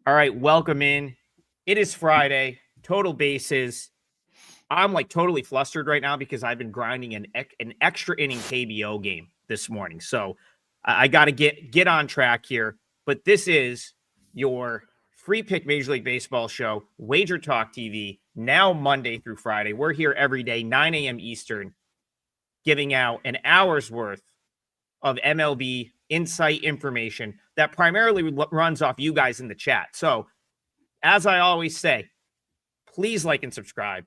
All right, welcome in. It is Friday, total bases. I'm like totally flustered right now because I've been grinding an extra inning KBO game this morning. So I got to get on track here. But this is your free pick Major League Baseball show, WagerTalk TV, now Monday through Friday. We're here every day, 9 a.m. Eastern, giving out an hour's worth of MLB insight information that primarily runs off you guys in the chat. So, as I always say, please like and subscribe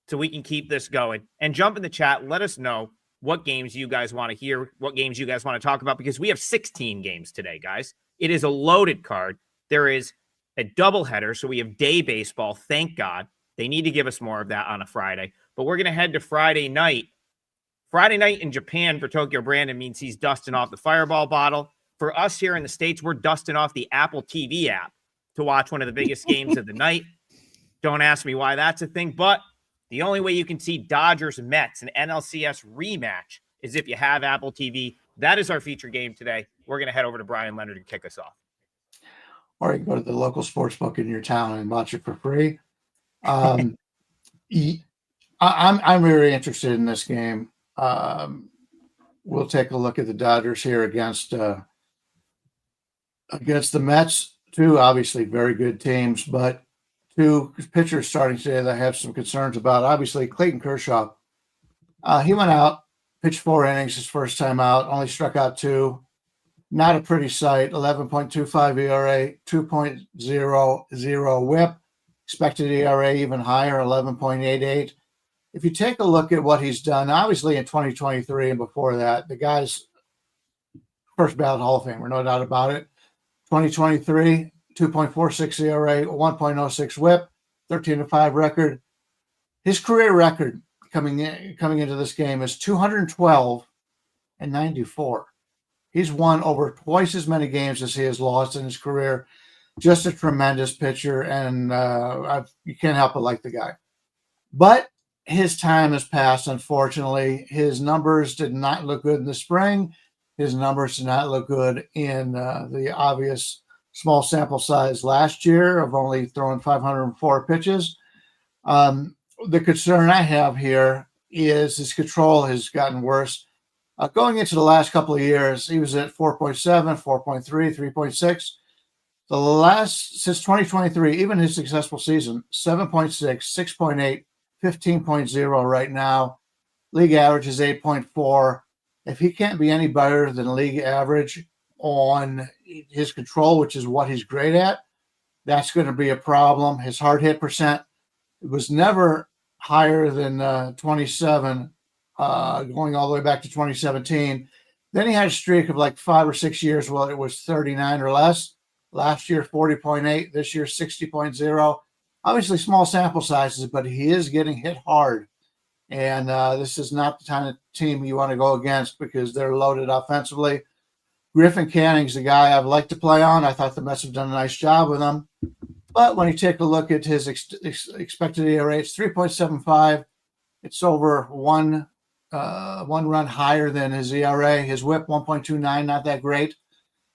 so we can keep this going and jump in the chat. Let us know what games you guys want to hear, what games you guys want to talk about, because we have 16 games today, guys. It is a loaded card. There is a doubleheader, so we have day baseball. Thank God. They need to give us more of that on a Friday. But we're going to head to Friday night. Friday night in Japan for Tokyo Brandon means he's dusting off the Fireball bottle. For us here in the States, we're dusting off the Apple TV app to watch one of the biggest games of the night. Don't ask me why that's a thing, but the only way you can see Dodgers Mets, an NLCS rematch, is if you have Apple TV. That is our feature game today. We're going to head over to Bryan Leonard and kick us off. Or you can go to the local sports book in your town and watch it for free. I'm very interested in this game. We'll take a look at the Dodgers here against the Mets. Two obviously very good teams, but two pitchers starting today that I have some concerns about. Obviously, Clayton Kershaw. He went out, pitched 4 innings his first time out, only struck out 2. Not a pretty sight. 11.25 ERA, 2.00 WHIP. Expected ERA even higher, 11.88. If you take a look at what he's done, obviously in 2023 and before that, the guy's first ballot Hall of Famer, no doubt about it. 2023, 2.46 ERA, 1.06 WHIP, 13-5 record. His career record coming into this game is 212 and 94. He's won over twice as many games as he has lost in his career. Just a tremendous pitcher, and you can't help but like the guy. But his time has passed, unfortunately. His numbers did not look good in the spring. His numbers did not look good in the obvious small sample size last year of only throwing 504 pitches. The concern I have here is his control has gotten worse. Going into the last couple of years, he was at 4.7, 4.3, 3.6. The last, since 2023, even his successful season, 7.6, 6.8, 15.0 right now. League average is 8.4. If he can't be any better than league average on his control, which is what he's great at, that's going to be a problem. His hard hit percent was never higher than 27, going all the way back to 2017. Then he had a streak of like 5 or 6 years where it was 39 or less. Last year, 40.8. This year, 60.0. Obviously, small sample sizes, but he is getting hit hard. And this is not the kind of team you want to go against because they're loaded offensively. Griffin Canning's the guy I'd like to play on. I thought the Mets have done a nice job with him. But when you take a look at his expected ERA, it's 3.75. It's over one run higher than his ERA. His WHIP, 1.29, not that great.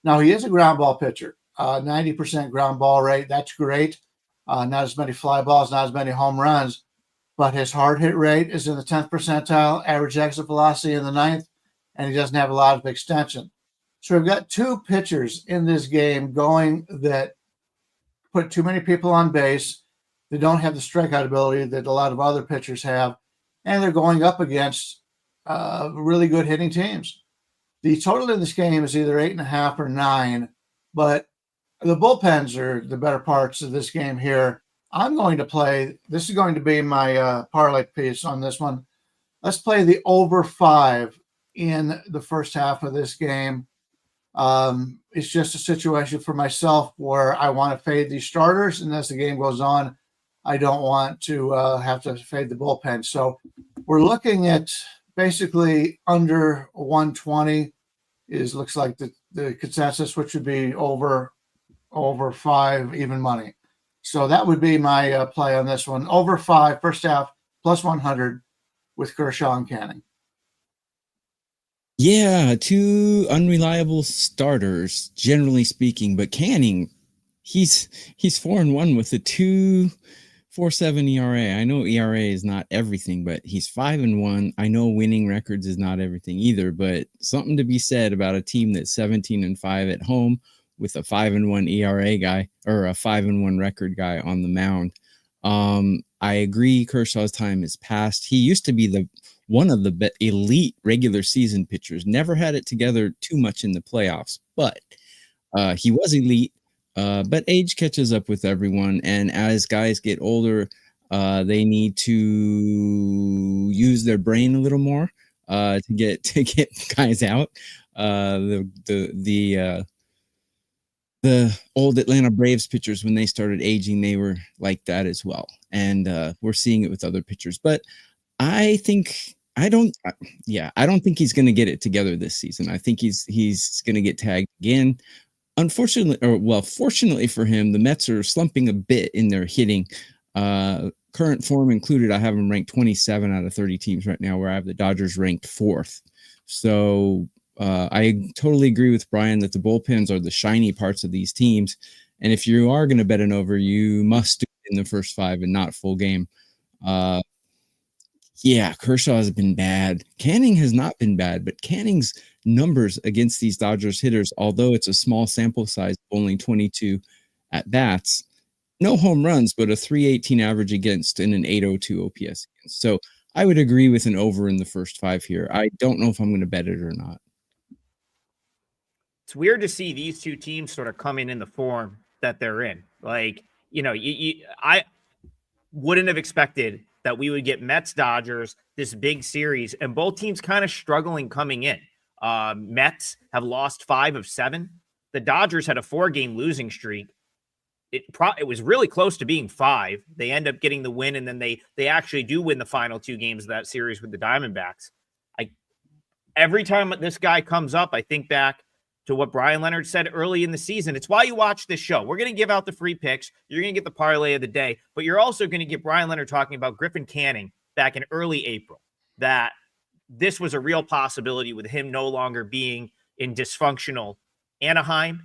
Now, he is a ground ball pitcher. 90% ground ball rate. That's great. Not as many fly balls, not as many home runs. But his hard hit rate is in the 10th percentile, average exit velocity in the 9th, and he doesn't have a lot of extension. So we've got two pitchers in this game going that put too many people on base. They don't have the strikeout ability that a lot of other pitchers have, and they're going up against really good hitting teams. The total in this game is either 8.5 or 9, but the bullpens are the better parts of this game here. I'm going to play, this is going to be my parlay piece on this one. Let's play the over 5 in the first half of this game. It's just a situation for myself where I want to fade these starters, and as the game goes on, I don't want to have to fade the bullpen. So we're looking at basically under 120 looks like the consensus, which would be over 5 even money. So that would be my play on this one. Over 5, first half, plus 100 with Kershaw and Canning. Yeah, two unreliable starters, generally speaking. But Canning, he's 4-1 with a 2.47 ERA. I know ERA is not everything, but he's 5-1. I know winning records is not everything either, but something to be said about a team that's 17-5 at home with a 5-1 ERA guy or a 5-1 record guy on the mound. I agree Kershaw's time is past. He used to be one of the elite regular season pitchers. Never had it together too much in the playoffs, but he was elite. But age catches up with everyone, and as guys get older, they need to use their brain a little more to get guys out. The old Atlanta Braves pitchers, when they started aging, they were like that as well, and we're seeing it with other pitchers. But I don't think he's going to get it together this season. I think he's going to get tagged again. Fortunately for him, the Mets are slumping a bit in their hitting. Current form included, I have them ranked 27 out of 30 teams right now, where I have the Dodgers ranked 4th. So I totally agree with Bryan that the bullpens are the shiny parts of these teams. And if you are going to bet an over, you must do it in the first 5 and not full game. Kershaw has been bad. Canning has not been bad, but Canning's numbers against these Dodgers hitters, although it's a small sample size, only 22 at bats, no home runs, but a 318 average against and an 802 OPS against. So I would agree with an over in the first 5 here. I don't know if I'm going to bet it or not. It's weird to see these two teams sort of come in the form that they're in. Like, I wouldn't have expected that we would get Mets Dodgers, this big series, and both teams kind of struggling coming in. Mets have lost 5 of 7. The Dodgers had a 4-game losing streak. It was really close to being 5. They end up getting the win, and then they actually do win the final 2 games of that series with the Diamondbacks. Every time this guy comes up, I think back to what Brian Leonard said early in the season. It's why you watch this show. We're going to give out the free picks. You're going to get the parlay of the day, but you're also going to get Brian Leonard talking about Griffin Canning back in early April, that this was a real possibility with him no longer being in dysfunctional Anaheim,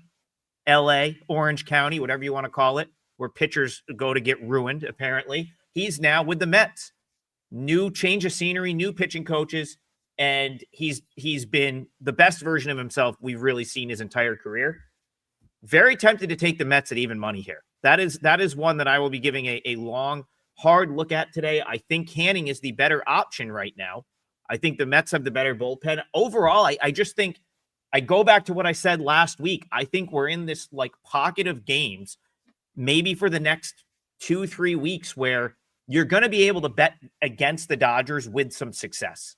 LA, Orange County, whatever you want to call it, where pitchers go to get ruined, apparently. He's now with the Mets. New change of scenery, new pitching coaches, and he's been the best version of himself we've really seen his entire career. Very tempted to take the Mets at even money here. That is one that I will be giving a long, hard look at today. I think Canning is the better option right now. I think the Mets have the better bullpen. Overall, I just think I go back to what I said last week. I think we're in this pocket of games, maybe for the next 2-3 weeks, where you're going to be able to bet against the Dodgers with some success.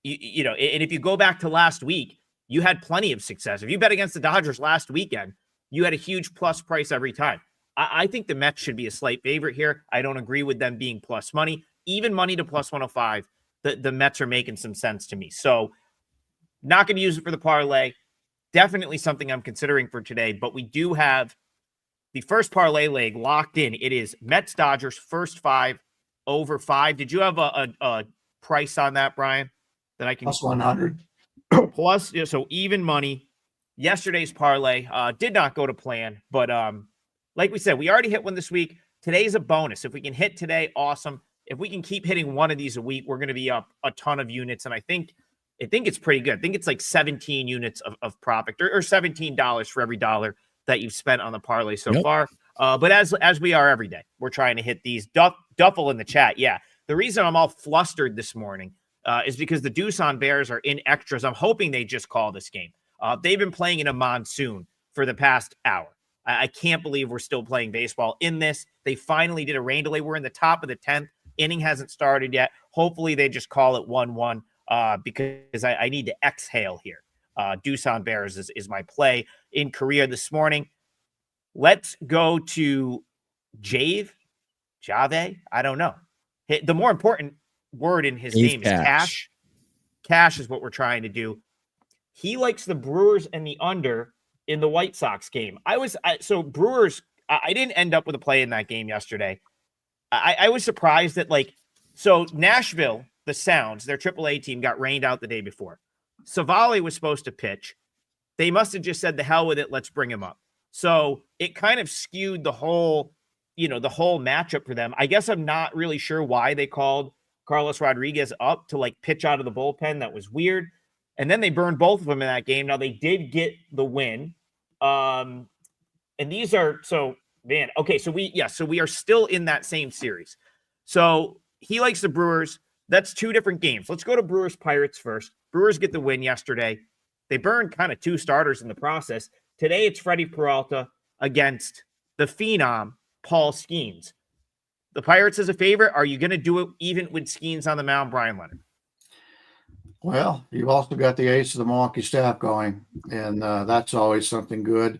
And if you go back to last week, you had plenty of success. If you bet against the Dodgers last weekend, you had a huge plus price every time. I think the Mets should be a slight favorite here. I don't agree with them being plus money. Even money to plus 105, the Mets are making some sense to me. So not going to use it for the parlay. Definitely something I'm considering for today, but we do have the first parlay leg locked in. It is Mets Dodgers first 5 over 5. Did you have a price on that, Brian? That I can plus 100. Plus, so even money. Yesterday's parlay did not go to plan, but like we said, we already hit one this week. Today's a bonus. If we can hit today, awesome. If we can keep hitting one of these a week, we're going to be up a ton of units, and I think it's pretty good. I think it's like 17 units of profit, or $17 for every dollar that you've spent on the parlay so far. But as we are every day, we're trying to hit these. Duffel in the chat, yeah. The reason I'm all flustered this morning is because the Doosan Bears are in extras. I'm hoping they just call this game. They've been playing in a monsoon for the past hour. I can't believe we're still playing baseball in this. They finally did a rain delay. We're in the top of the 10th. Inning hasn't started yet. Hopefully they just call it 1-1 because I need to exhale here. Doosan Bears is my play in Korea this morning. Let's go to Jave. I don't know. The more important word in his name is cash. Cash is what we're trying to do. He likes the Brewers and the under in the White Sox game. Brewers, I didn't end up with a play in that game yesterday. I was surprised that Nashville, the Sounds, their AAA team, got rained out the day before. Savali was supposed to pitch. They must have just said, the hell with it, let's bring him up. So it kind of skewed the whole matchup for them. I guess I'm not really sure why they called Carlos Rodriguez up to like pitch out of the bullpen. That was weird. And then they burned both of them in that game. Now they did get the win. And these are man. Okay, so we are still in that same series. So he likes the Brewers. That's two different games. Let's go to Brewers Pirates first. Brewers get the win yesterday. They burned kind of two starters in the process. Today it's Freddie Peralta against the phenom Paul Skeens. The Pirates as a favorite. Are you going to do it even with Skeens on the mound, Bryan Leonard? Well, you've also got the ace of the Milwaukee staff going, and that's always something good.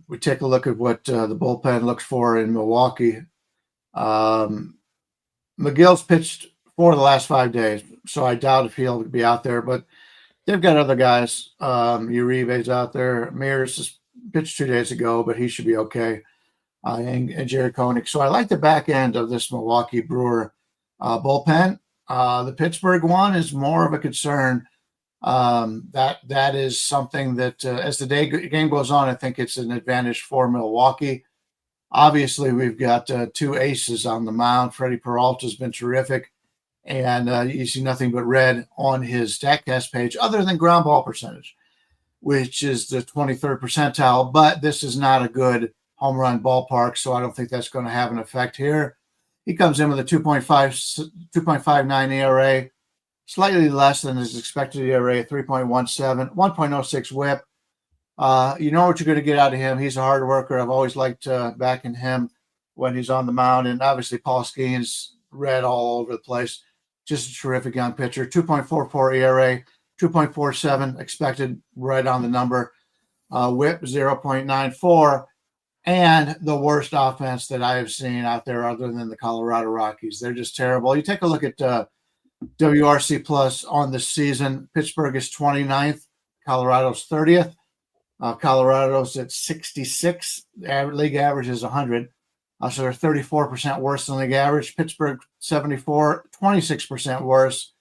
We take a look at what the bullpen looks for in Milwaukee. McGill's pitched 4 of the last 5 days, so I doubt if he'll be out there, but they've got other guys. Uribe's out there. Mears just pitched 2 days ago, but he should be okay. And Jared Koenig. So I like the back end of this Milwaukee Brewer bullpen. The Pittsburgh one is more of a concern. That is something that as the game goes on, I think it's an advantage for Milwaukee. Obviously, we've got 2 aces on the mound. Freddie Peralta's been terrific, and you see nothing but red on his StatCast page other than ground ball percentage, which is the 23rd percentile, but this is not a good home run ballpark, so I don't think that's going to have an effect here. He comes in with a 2.59 ERA, slightly less than his expected ERA, 3.17, 1.06 whip. You know what you're going to get out of him. He's a hard worker. I've always liked backing him when he's on the mound. And obviously, Paul Skeens, red all over the place. Just a terrific young pitcher. 2.44 ERA, 2.47 expected, right on the number. Whip 0.94. And the worst offense that I have seen out there other than the Colorado Rockies. They're just terrible. You take a look at WRC Plus on the season. Pittsburgh is 29th. Colorado's 30th. Colorado's at 66. League average is 100. So they're 34% worse than league average. Pittsburgh, 74, 26% worse.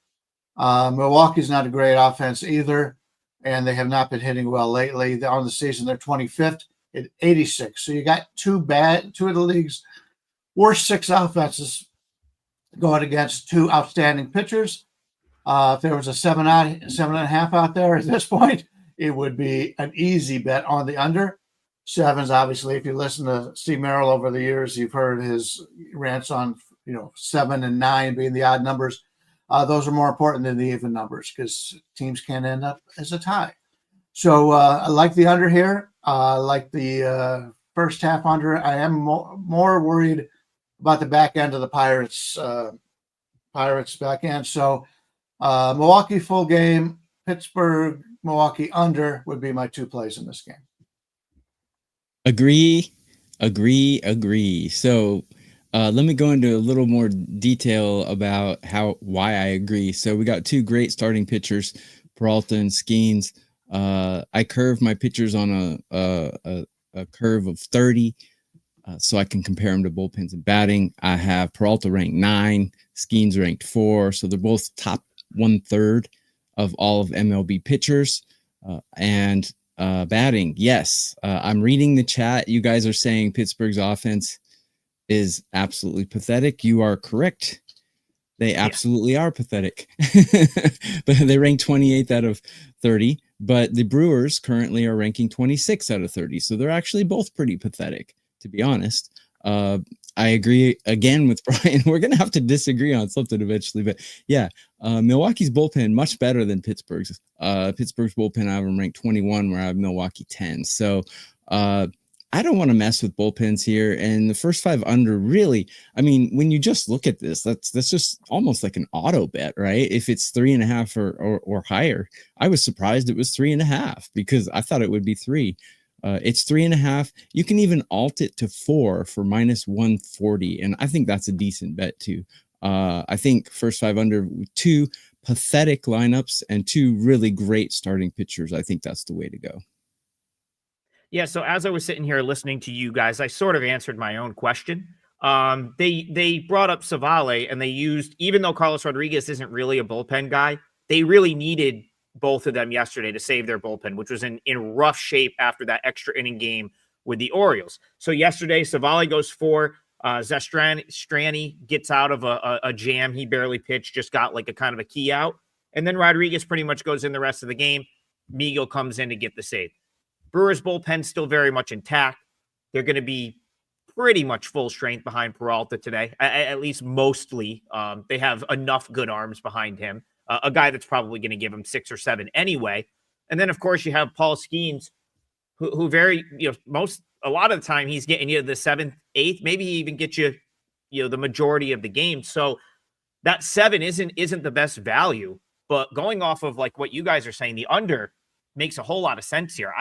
Milwaukee's not a great offense either, and they have not been hitting well lately. On the season, they're 25th at 86. So you got two of the league's worst 6 offenses going against 2 outstanding pitchers. If there was a 7.5 out there at this point, it would be an easy bet on the under. 7's obviously, if you listen to Steve Merrill over the years, you've heard his rants on 7 and 9 being the odd numbers. Those are more important than the even numbers because teams can end up as a tie. So I like the under here. I like the first half under. I am more worried about the back end of the Pirates back end. So Milwaukee full game, Pittsburgh, Milwaukee under would be my 2 plays in this game. Agree. So let me go into a little more detail about why I agree. So we got 2 great starting pitchers, Peralta and Skeens. I curve my pitchers on a curve of 30, so I can compare them to bullpens and batting. I have Peralta ranked 9, Skeens ranked 4, so they're both top 1/3 of all of MLB pitchers. And batting, yes, I'm reading the chat. You guys are saying Pittsburgh's offense is absolutely pathetic. You are correct. They absolutely are pathetic. But they rank 28th out of 30. But the Brewers currently are ranking 26 out of 30. So they're actually both pretty pathetic, to be honest. I agree again with Bryan. We're going to have to disagree on something eventually. But yeah, Milwaukee's bullpen, much better than Pittsburgh's. Pittsburgh's bullpen, I have them ranked 21, where I have Milwaukee 10. So I don't want to mess with bullpens here. And the first 5 under, really, I mean, when you just look at this, that's just almost like an auto bet, right? If it's 3.5 or higher. I was surprised it was 3.5 because I thought it would be 3. It's 3.5. You can even alt it to 4 for -140. And I think that's a decent bet too. I think first 5 under, 2 pathetic lineups and 2 really great starting pitchers. I think that's the way to go. Yeah. So as I was sitting here listening to you guys, I sort of answered my own question. They brought up Savale and they used, even though Carlos Rodriguez isn't really a bullpen guy, they really needed both of them yesterday to save their bullpen, which was in rough shape after that extra inning game with the Orioles. So yesterday, Savali goes 4. Zestrani gets out of a jam. He barely pitched, just got like a kind of a key out. And then Rodriguez pretty much goes in the rest of the game. Miguel comes in to get the save. Brewers bullpen still very much intact. They're going to be pretty much full strength behind Peralta today, at least mostly. They have enough good arms behind him. A guy that's probably going to give him 6 or 7 anyway. And then, of course, you have Paul Skeens, who very, a lot of the time he's getting you the 7th, 8th, maybe he even gets you, the majority of the game. So that 7 isn't the best value, but going off of like what you guys are saying, the under makes a whole lot of sense here.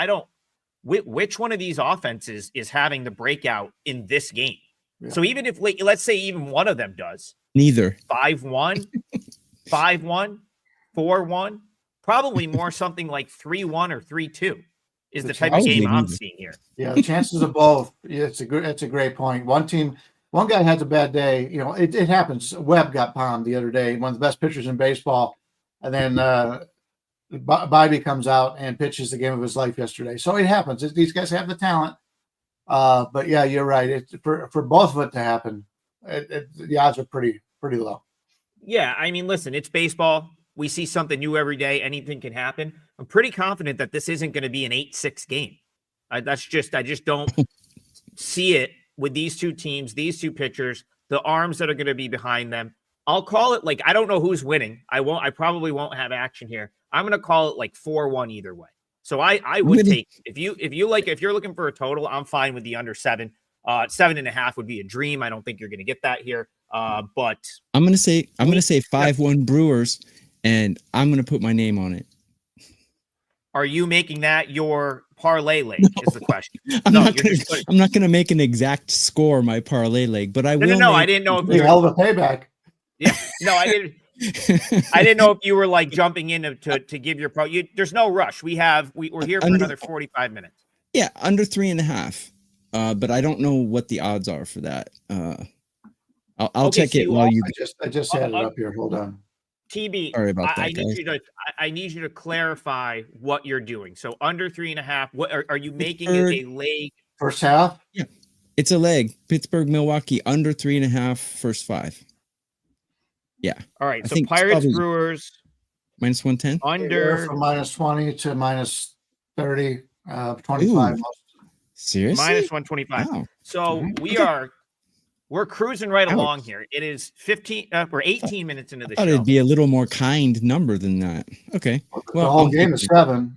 Which one of these offenses is having the breakout in this game? Yeah. So even if, let's say even one of them does. Neither. 5-1, 5-1, 4-1, probably more something like 3-1 or 3-2 is the type of game I'm seeing here. Yeah, the chances of both. Yeah, it's a great point. One guy has a bad day. It happens. Webb got palmed the other day, one of the best pitchers in baseball. And then Bobby comes out and pitches the game of his life yesterday. So it happens. These guys have the talent. But yeah, you're right. For both of it to happen, the odds are pretty low. Yeah, I mean, listen, it's baseball. We see something new every day. Anything can happen. I'm pretty confident that this isn't going to be an 8-6 game. I just don't see it with these two teams, these two pitchers, the arms that are going to be behind them. I'll call it I don't know who's winning. I probably won't have action here. I'm going to call it 4-1 either way. So I would take, if you're looking for a total, I'm fine with the under 7. 7.5 would be a dream. I don't think you're going to get that here. But I'm going to say 5-1 Brewers, and I'm going to put my name on it. Are you making that your parlay leg? No, is the question. I'm not going to make an exact score my parlay leg, but I will. No, I didn't know if you held a payback. Yeah, no, I didn't. I didn't know if you were gjumping in to give your pro. There's no rush. We're here for another 45 minutes. Yeah, under 3.5. But I don't know what the odds are for that. I'll check it while you. I just had it up here. Hold on. TB, sorry about that, I need you to clarify what you're doing. So under 3.5. What are you making it a leg? First half? Yeah, it's a leg. Pittsburgh, Milwaukee, under 3.5. First 5. Yeah. All right. So Pirates, Brewers, minus 110. Under from minus 20 to minus 30, 25. Seriously? Minus 125. Wow. So we're cruising right along here. It is 18 minutes into the show. It'd be a little more kind number than that. Okay. Well, the whole game is 7.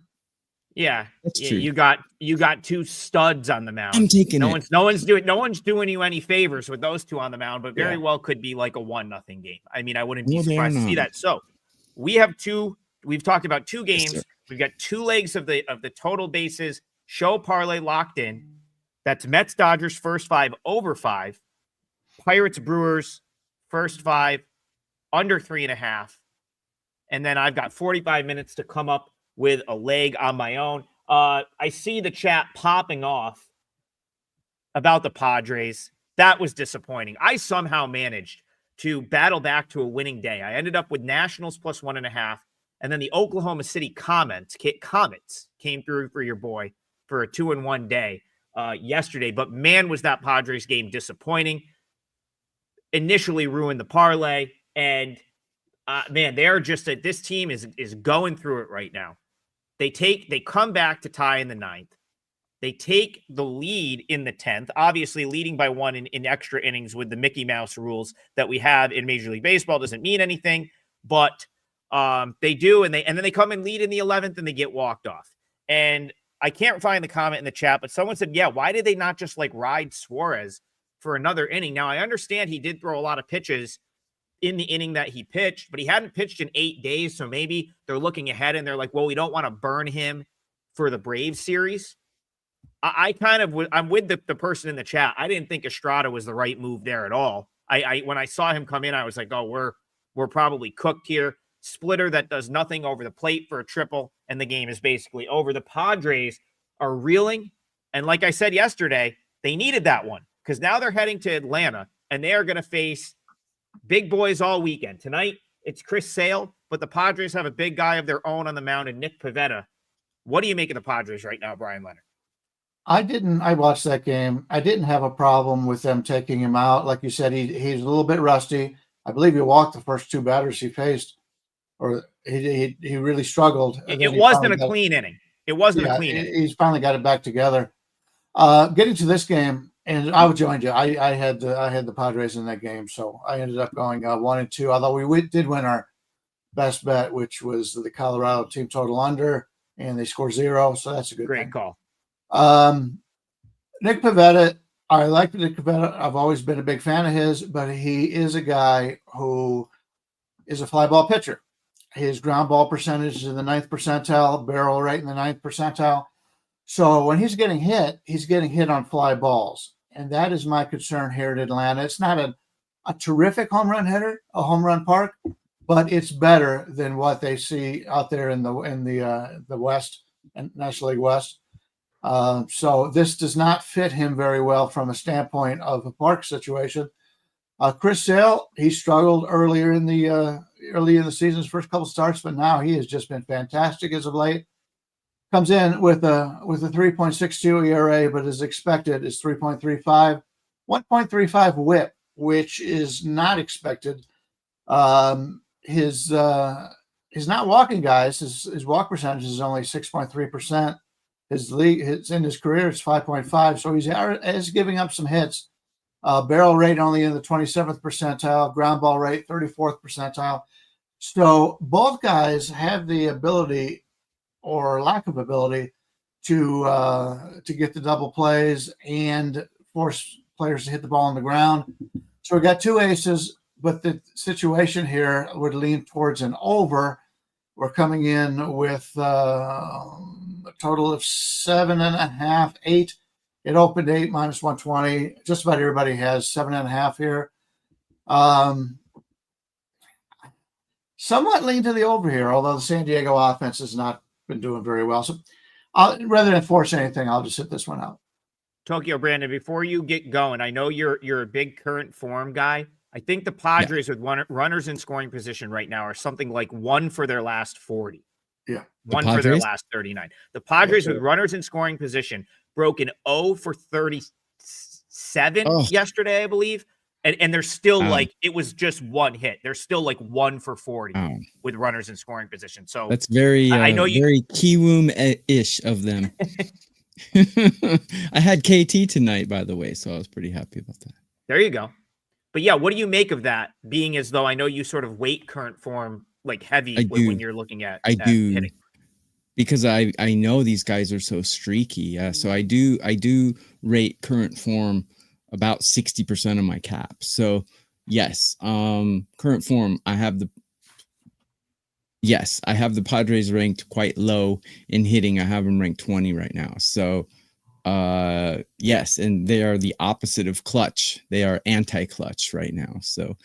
Yeah, that's true. You got 2 studs on the mound. I'm taking it. No one's doing you any favors with those 2 on the mound, but very well could be like a 1-0 game. I mean, I wouldn't be surprised to see that. So we have 2. We've talked about 2 games. Yes, we've got 2 legs of the total bases. Show parlay locked in. That's Mets Dodgers first 5 over 5. Pirates Brewers first 5 under 3.5. And then I've got 45 minutes to come up with a leg on my own. I see the chat popping off about the Padres. That was disappointing. I somehow managed to battle back to a winning day. I ended up with Nationals plus 1.5. And then the Oklahoma City Comets came through for your boy for a 2-1 day yesterday. But man, was that Padres game disappointing. Initially ruined the parlay. And man, they're just this team is going through it right now. They come back to tie in the 9th. They take the lead in the 10th, obviously leading by 1 in extra innings with the Mickey Mouse rules that we have in Major League Baseball. Doesn't mean anything, but they do. And then they come and lead in the 11th and they get walked off. And I can't find the comment in the chat, but someone said, yeah, why did they not just ride Suarez for another inning? Now, I understand he did throw a lot of pitches in the inning that he pitched, but he hadn't pitched in 8 days. So maybe they're looking ahead and they're like, well, we don't want to burn him for the Braves series. I'm with the person in the chat. I didn't think Estrada was the right move there at all. When I saw him come in, I was like, oh, we're probably cooked here. Splitter that does nothing over the plate for a triple, and the game is basically over. The Padres are reeling. And like I said yesterday, they needed that one because now they're heading to Atlanta and they are going to face big boys all weekend. Tonight, It's Chris Sale, but the Padres have a big guy of their own on the mound, and Nick Pivetta. What do you make of the Padres right now, Brian Leonard? I watched that game. I didn't have a problem with them taking him out. Like you said, he's a little bit rusty. I believe he walked the first two batters he faced, or he really struggled. It wasn't a clean inning. It wasn't a clean inning. He's finally got it back together. Getting to this game, and I joined you. I had the Padres in that game, so I ended up going 1-2. Although we did win our best bet, which was the Colorado team total under, and they scored 0, so that's a good Great thing. call. Nick Pivetta, I like Nick Pivetta. I've always been a big fan of his, but he is a guy who is a fly ball pitcher. His ground ball percentage is in the 9th percentile, barrel rate in the 9th percentile. So when he's getting hit on fly balls. And that is my concern here at Atlanta. It's not a terrific home run hitter, a home run park, but it's better than what they see out there in the West and National League West. So this does not fit him very well from a standpoint of a park situation. Chris Sale, he struggled early in the season's first couple starts, but now he has just been fantastic as of late. Comes in with a 3.62 ERA, but as expected is 3.35, 1.35 WHIP, which is not expected. His not walking guys. His walk percentage is only 6.3%. In his career is 5.5, so he's giving up some hits. Barrel rate only in the 27th percentile, ground ball rate 34th percentile. So both guys have the ability or lack of ability to get the double plays and force players to hit the ball on the ground. So we got two aces, but the situation here would lean towards an over. We're coming in with a total of 7.5, 8. It opened 8 minus 120. Just about everybody has 7.5 here. Somewhat lean to the over here, although the San Diego offense has not been doing very well. So rather than force anything, I'll just hit this one out. Tokyo Brandon, before you get going, I know you're a big current form guy. I think the Padres with runners in scoring position right now are something like 1 for their last 40. Yeah. 1 for their last 39. The Padres with runners in scoring position broke an 0 for 37 yesterday, I believe. And they're still like, it was just one hit. They're still like 1 for 40 with runners in scoring position. So that's very, I know very Kiwoom-ish of them. I had KT tonight, by the way, so I was pretty happy about that. There you go. But yeah, what do you make of that? Being as though I know you sort of weight current form like heavy when you're looking at hitting. Because I know these guys are so streaky. So I do rate current form about 60% of my caps. So yes, current form, I have the Padres ranked quite low in hitting. I have them ranked 20 right now. So yes, and they are the opposite of clutch. They are anti-clutch right now. So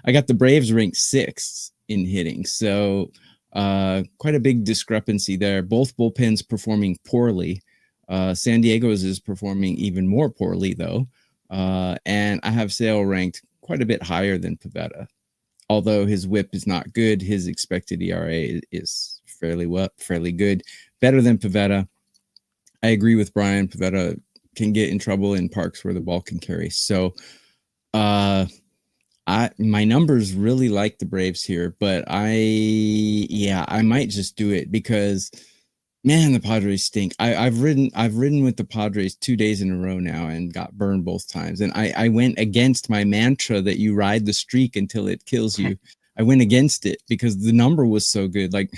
I got the Braves ranked 6th in hitting. So quite a big discrepancy there. Both bullpens performing poorly. San Diego's is performing even more poorly though. And I have Sale ranked quite a bit higher than Pivetta. Although his whip is not good, his expected ERA is fairly good. Better than Pivetta. I agree with Brian. Pivetta can get in trouble in parks where the ball can carry. So my numbers really like the Braves here, but I might just do it because man, the Padres stink. I've ridden with the Padres 2 days in a row now and got burned both times. And I went against my mantra that you ride the streak until it kills you. I went against it because the number was so good. Like,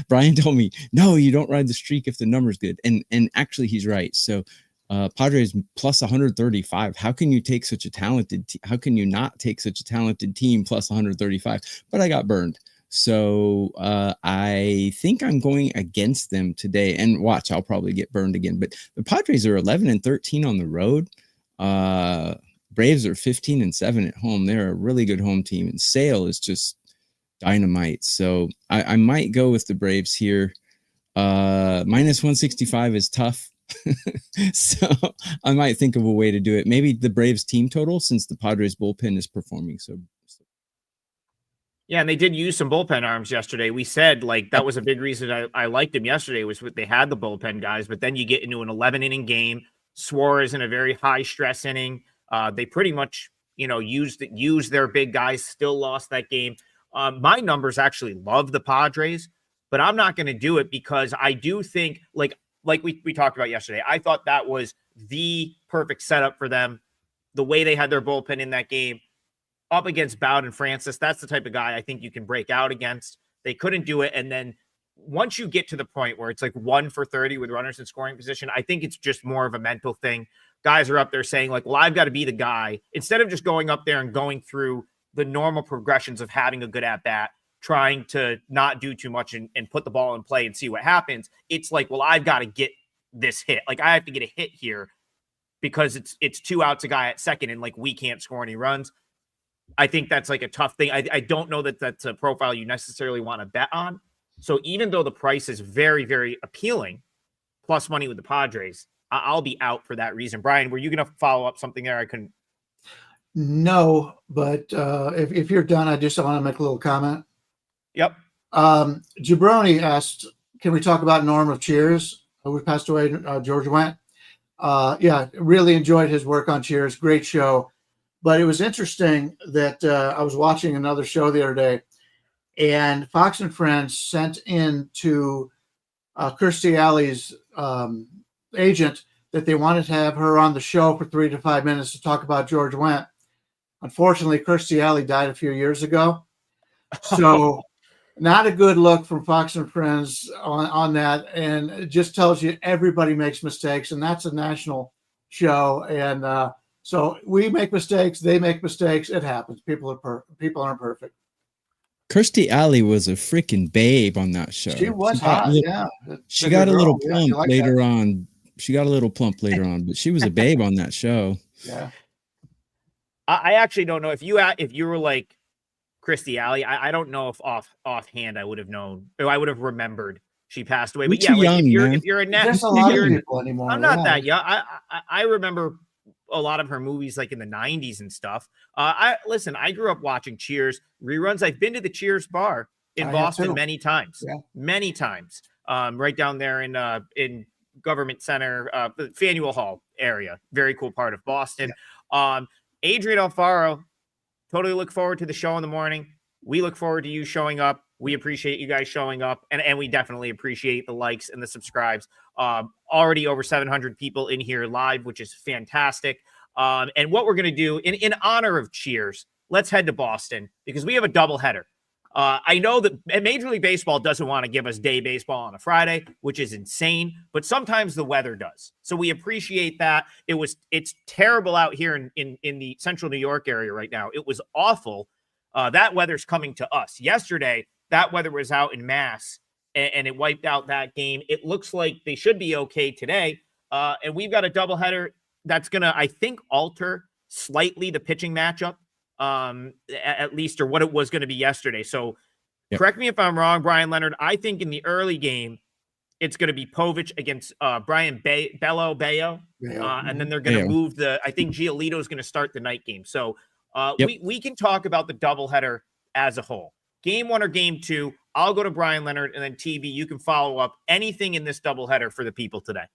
Brian told me, no, you don't ride the streak if the number's good. And actually he's right. So Padres plus 135. How can you take such a talented how can you not take such a talented team plus 135? But I got burned. So I think I'm going against them today. And watch, I'll probably get burned again. But the Padres are 11-13 on the road. Braves are 15-7 at home. They're a really good home team. And Sale is just dynamite. So I might go with the Braves here. Minus 165 is tough. So I might think of a way to do it. Maybe the Braves team total, since the Padres bullpen is performing so Yeah, and they did use some bullpen arms yesterday. We said like that was a big reason I liked them yesterday was what they had the bullpen guys, but then you get into an 11-inning game. Suarez in a very high stress inning. They pretty much used their big guys. Still lost that game. My numbers actually love the Padres, but I'm not going to do it because I do think like we talked about yesterday. I thought that was the perfect setup for them. The way they had their bullpen in that game. Up against Bowden Francis, that's the type of guy I think you can break out against. They couldn't do it. And then once you get to the point where it's like 1 for 30 with runners in scoring position, I think it's just more of a mental thing. Guys are up there saying like, well, I've got to be the guy instead of just going up there and going through the normal progressions of having a good at bat, trying to not do too much and put the ball in play and see what happens. It's like, well, I've got to get this hit. Like I have to get a hit here because it's 2 outs, a guy at second, and like we can't score any runs. I think that's like a tough thing. I don't know that that's a profile you necessarily want to bet on. So even though the price is very, very appealing, plus money with the Padres, I'll be out for that reason. Brian, were you going to follow up something there? I couldn't. No, but if you're done, I just want to make a little comment. Yep. Jabroni asked, can we talk about Norm of Cheers, who passed away, George Wendt? Yeah, really enjoyed his work on Cheers. Great show. But it was interesting that I was watching another show the other day, and Fox and Friends sent in to Kirstie Alley's agent that they wanted to have her on the show for 3 to 5 minutes to talk about George Wendt. Unfortunately, Kirstie Alley died a few years ago. So not a good look from Fox and Friends on that. And it just tells you everybody makes mistakes, and that's a national show. And so we make mistakes, they make mistakes. It happens. People aren't perfect. Kirstie Alley was a freaking babe on that show. She was hot, yeah. She got a little plump later on. She got a little plump later on, but she was a babe on that show. Yeah. I actually don't know if you were like Kirstie Alley. I don't know if offhand I would have known. Or I would have remembered she passed away. But yeah, like if you're a net, there's a lot of people anymore. I'm not that young. I remember a lot of her movies like in the 90s and stuff. I grew up watching Cheers reruns. I've been to the Cheers bar in Boston many times. Yeah. Many times. Right down there in Government Center, Faneuil Hall area. Very cool part of Boston. Yeah. Adrian Alfaro, totally look forward to the show in the morning. We look forward to you showing up. We appreciate you guys showing up, and we definitely appreciate the likes and the subscribes. Already over 700 people in here live, which is fantastic. And what we're going to do in honor of Cheers, let's head to Boston because we have a doubleheader. I know that Major League Baseball doesn't want to give us day baseball on a Friday, which is insane, but sometimes the weather does. So we appreciate that. It's terrible out here in the central New York area right now. It was awful. That weather's coming to us. Yesterday, that weather was out in Mass, and it wiped out that game. It looks like they should be okay today. And we've got a doubleheader that's going to, I think, alter slightly the pitching matchup. At least, or what it was going to be yesterday. So correct me if I'm wrong, Brian Leonard. I think in the early game, it's going to be Povich against Brian Bello. And then they're going to move I think Giolito is going to start the night game. So we can talk about the doubleheader as a whole. Game 1 or game 2, I'll go to Brian Leonard, and then TV, you can follow up anything in this doubleheader for the people today.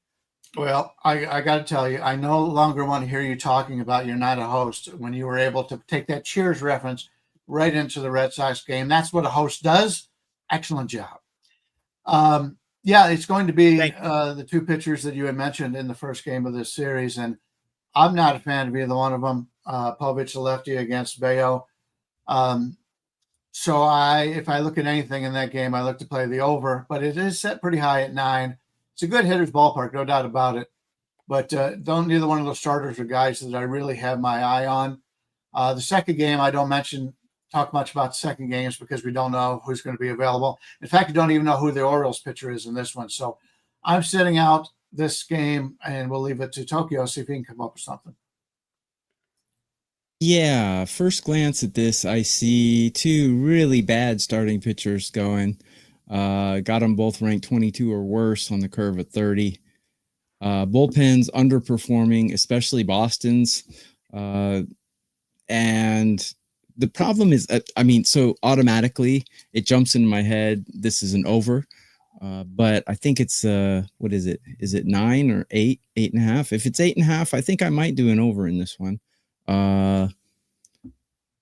Well, I got to tell you, I no longer want to hear you talking about you're not a host when you were able to take that Cheers reference right into the Red Sox game. That's what a host does. Excellent job. Yeah, it's going to be the 2 pitchers that you had mentioned in the first game of this series, and I'm not a fan of either one of them. Povich, the lefty, against Bello. So if I look at anything in that game, I look to play the over, but it is set pretty high at 9. It's a good hitter's ballpark, no doubt about it. But neither one of those starters are guys that I really have my eye on. The second game, I don't talk much about the second games because we don't know who's going to be available. In fact, we don't even know who the Orioles pitcher is in this one. So I'm sitting out this game, and we'll leave it to Tokyo, see if he can come up with something. Yeah, first glance at this, I see 2 really bad starting pitchers going. Got them both ranked 22 or worse on the curve at 30. Bullpens underperforming, especially Boston's. And the problem is, so automatically it jumps into my head. This is an over. But I think it's what is it? Is it 9 or 8, 8.5? If it's 8.5, I think I might do an over in this one.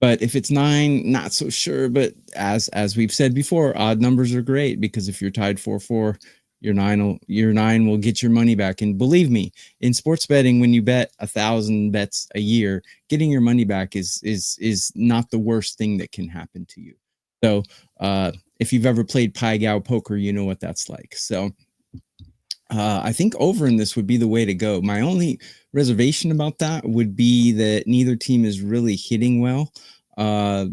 But if it's 9, not so sure. But as we've said before, odd numbers are great because if you're tied 4-4, your 9 will get your money back. And believe me, in sports betting, when you bet 1,000 bets a year, getting your money back is not the worst thing that can happen to you. So if you've ever played Pai Gow poker, you know what that's like. So I think over in this would be the way to go. My only reservation about that would be that neither team is really hitting well. They're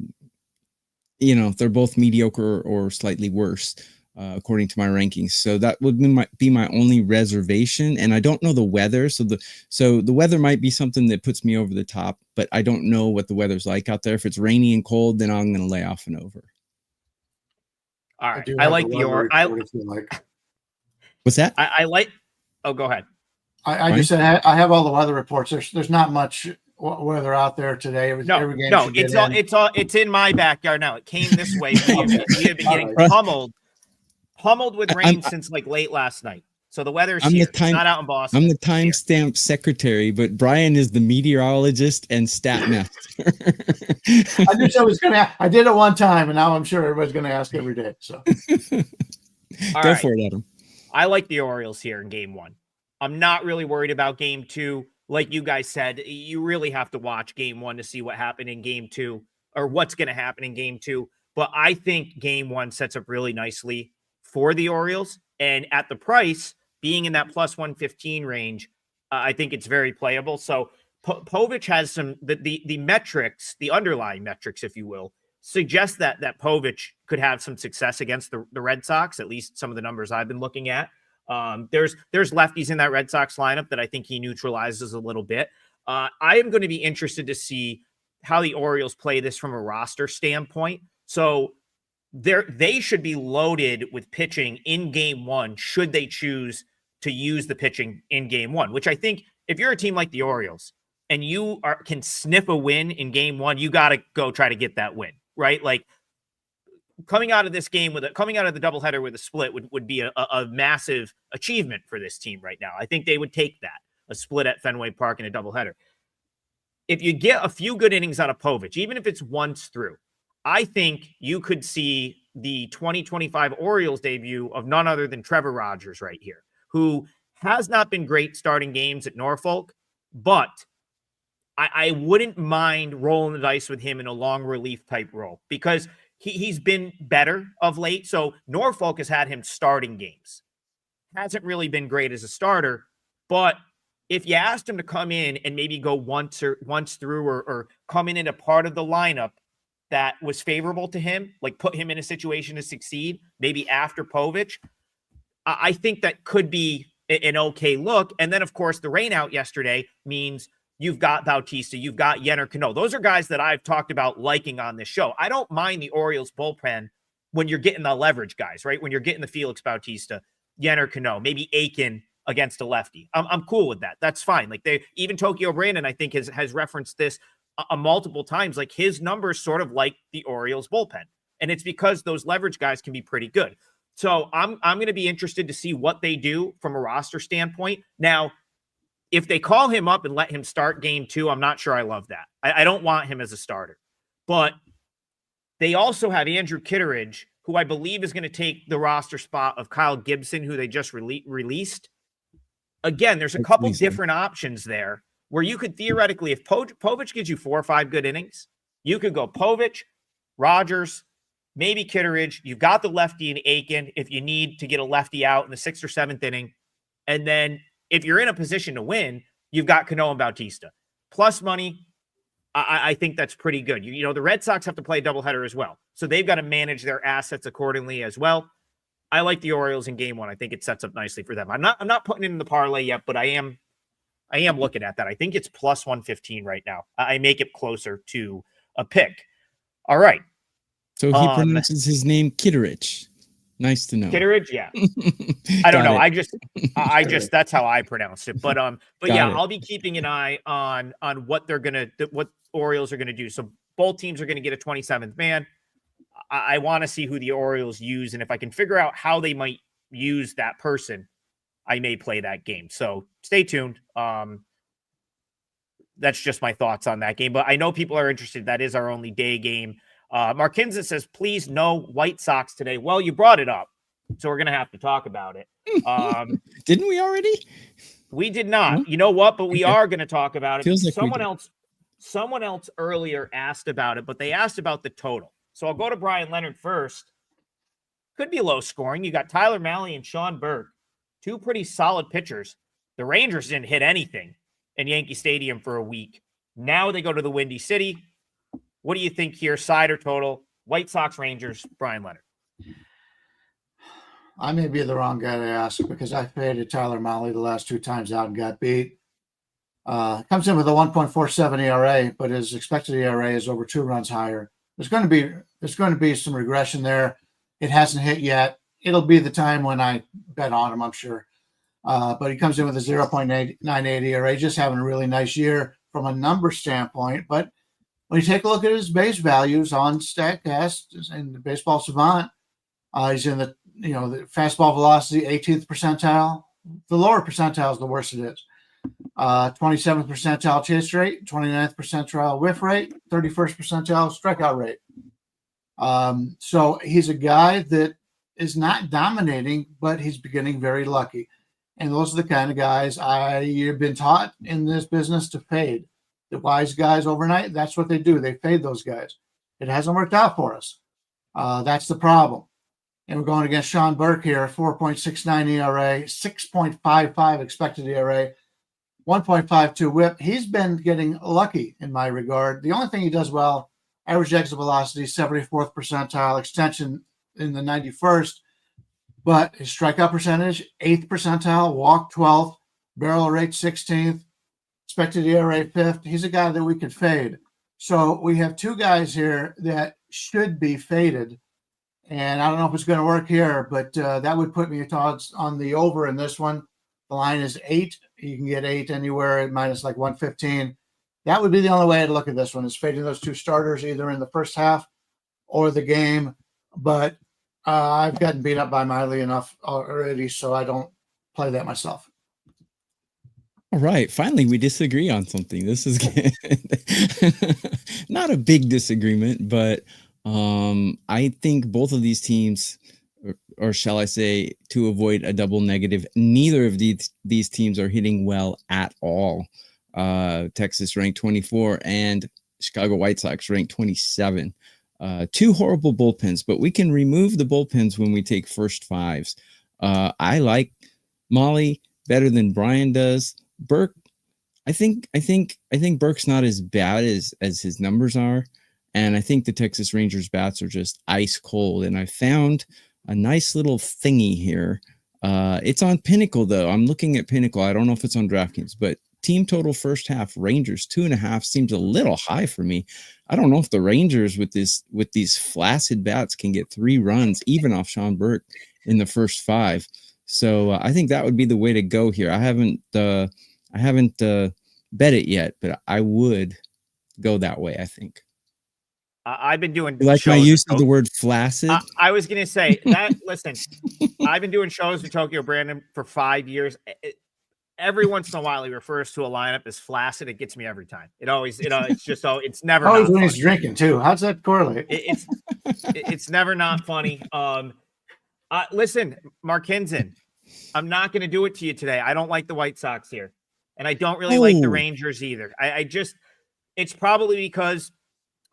both mediocre or slightly worse, according to my rankings. So that would be my only reservation. And I don't know the weather. So the weather might be something that puts me over the top, but I don't know what the weather's like out there. If it's rainy and cold, then I'm going to lay off an over. All right. I like What's that? I like. Oh, go ahead. I just said I have all the weather reports. There's not much weather out there today. It's in my backyard now. It came this way. We have been getting pummeled with rain since like late last night. So the weather's here. It's not out in Boston. I'm the timestamp secretary, but Bryan is the meteorologist and stat master. I knew I was gonna. I did it one time, and now I'm sure everybody's gonna ask every day. So go for it, Adam. I like the Orioles here in Game 1. I'm not really worried about Game 2. Like you guys said, you really have to watch Game 1 to see what happened in Game 2 or what's going to happen in Game 2. But I think Game 1 sets up really nicely for the Orioles. And at the price, being in that plus 115 range, I think it's very playable. So Povich has the metrics, the underlying metrics, if you will, suggest that Povich could have some success against the Red Sox, at least some of the numbers I've been looking at. There's lefties in that Red Sox lineup that I think he neutralizes a little bit. I am going to be interested to see how the Orioles play this from a roster standpoint. So they should be loaded with pitching in Game 1 should they choose to use the pitching in Game 1, which I think if you're a team like the Orioles and you can sniff a win in Game 1, you got to go try to get that win, right? Like coming out of this game coming out of the doubleheader with a split would be a massive achievement for this team right now. I think they would take that, a split at Fenway Park in a doubleheader. If you get a few good innings out of Povich, even if it's once through, I think you could see the 2025 Orioles debut of none other than Trevor Rogers right here, who has not been great starting games at Norfolk, but I wouldn't mind rolling the dice with him in a long relief type role because he's been better of late. So Norfolk has had him starting games. Hasn't really been great as a starter, but if you asked him to come in and maybe go once through or come in a part of the lineup that was favorable to him, like put him in a situation to succeed, maybe after Povich, I think that could be an okay look. And then, of course, the rain out yesterday means you've got Bautista, you've got Yenner Cano. Those are guys that I've talked about liking on this show. I don't mind the Orioles bullpen when you're getting the leverage guys, right? When you're getting the Felix Bautista, Yenner Cano, maybe Aiken against a lefty. I'm cool with that. That's fine. Like even Tokyo Brandon, I think has referenced this multiple times. Like his numbers sort of like the Orioles bullpen. And it's because those leverage guys can be pretty good. So I'm going to be interested to see what they do from a roster standpoint. Now, if they call him up and let him start Game 2, I'm not sure I love that. I don't want him as a starter. But they also have Andrew Kitteridge, who I believe is going to take the roster spot of Kyle Gibson, who they just released. Again, there's a couple different options there where you could theoretically, if Povich gives you 4 or 5 good innings, you could go Povich, Rogers, maybe Kitteridge. You've got the lefty in Aiken if you need to get a lefty out in the 6th or 7th inning. And then if you're in a position to win, you've got Cano and Bautista. Plus money, I think that's pretty good. You know, the Red Sox have to play a doubleheader as well. So they've got to manage their assets accordingly as well. I like the Orioles in Game 1. I think it sets up nicely for them. I'm not putting it in the parlay yet, but I am looking at that. I think it's plus 115 right now. I make it closer to a pick. All right. So he pronounces his name Kitteridge. Nice to know. Kitteridge, yeah. I don't know. I just that's how I pronounced it. But yeah, I'll be keeping an eye on what what Orioles are gonna do. So both teams are going to get a 27th man. I want to see who the Orioles use, and if I can figure out how they might use that person, I may play that game. So stay tuned. That's just my thoughts on that game. But I know people are interested. That is our only day game. Markinza says, please no White Sox today. Well, you brought it up, so we're going to have to talk about it. Didn't we already? We did not. No? You know what? But we are going to talk about it. Feels like Someone else earlier asked about it, but they asked about the total. So I'll go to Bryan Leonard first. Could be low scoring. You got Tyler Mahle and Sean Burke, two pretty solid pitchers. The Rangers didn't hit anything in Yankee Stadium for a week. Now they go to the Windy City. What do you think here? Side or total? White Sox, Rangers, Bryan Leonard. I may be the wrong guy to ask because I faded Tyler Mahle the last 2 times out and got beat. Comes in with a 1.47 ERA, but his expected ERA is over 2 runs higher. There's going to be some regression there. It hasn't hit yet. It'll be the time when I bet on him, I'm sure. But he comes in with a 0.98 ERA, just having a really nice year from a number standpoint. But when you take a look at his base values on StatCast and the Baseball Savant, he's in the fastball velocity 18th percentile. The lower percentile is the worse it is. 27th percentile chase rate, 29th percentile whiff rate, 31st percentile strikeout rate. So he's a guy that is not dominating, but he's beginning very lucky. And those are the kind of guys I've been taught in this business to fade. The wise guys overnight, that's what they do. They fade those guys. It hasn't worked out for us. That's the problem. And we're going against Sean Burke here, 4.69 ERA, 6.55 expected ERA, 1.52 whip. He's been getting lucky in my regard. The only thing he does well, average exit velocity, 74th percentile, extension in the 91st. But his strikeout percentage, 8th percentile, walk 12th, barrel rate 16th, expected ERA 5th. He's a guy that we could fade. So we have 2 guys here that should be faded. And I don't know if it's going to work here, but that would put me at odds on the over in this one. The line is 8. You can get 8 anywhere at minus like 115. That would be the only way to look at this one, is fading those 2 starters either in the first half or the game. But I've gotten beat up by Mahle enough already, so I don't play that myself. All right. Finally, we disagree on something. This is good. Not a big disagreement, but I think both of these teams, or shall I say, to avoid a double negative, neither of these teams are hitting well at all. Texas ranked 24 and Chicago White Sox ranked 27. 2 horrible bullpens, but we can remove the bullpens when we take first fives. I like Mahle better than Bryan does. Burke, I think Burke's not as bad as his numbers are, and I think the Texas Rangers bats are just ice cold. And I found a nice little thingy here. It's on Pinnacle though. I'm looking at Pinnacle. I don't know if it's on DraftKings, but team total first half Rangers 2.5 seems a little high for me. I don't know if the Rangers with these flaccid bats can get 3 runs even off Sean Burke in the first 5. So I think that would be the way to go here. I haven't bet it yet, but I would go that way. I think. I've been doing like shows my use of the word flaccid. I was going to say that. Listen, I've been doing shows with Tokyo Brandon for 5 years. Every once in a while, he refers to a lineup as flaccid. It gets me every time. It always, it's just so it's never. Always when he's drinking too. How's that correlate? It's never not funny. Listen, Mark Hinson, I'm not going to do it to you today. I don't like the White Sox here, and I don't really like the Rangers either. It's probably because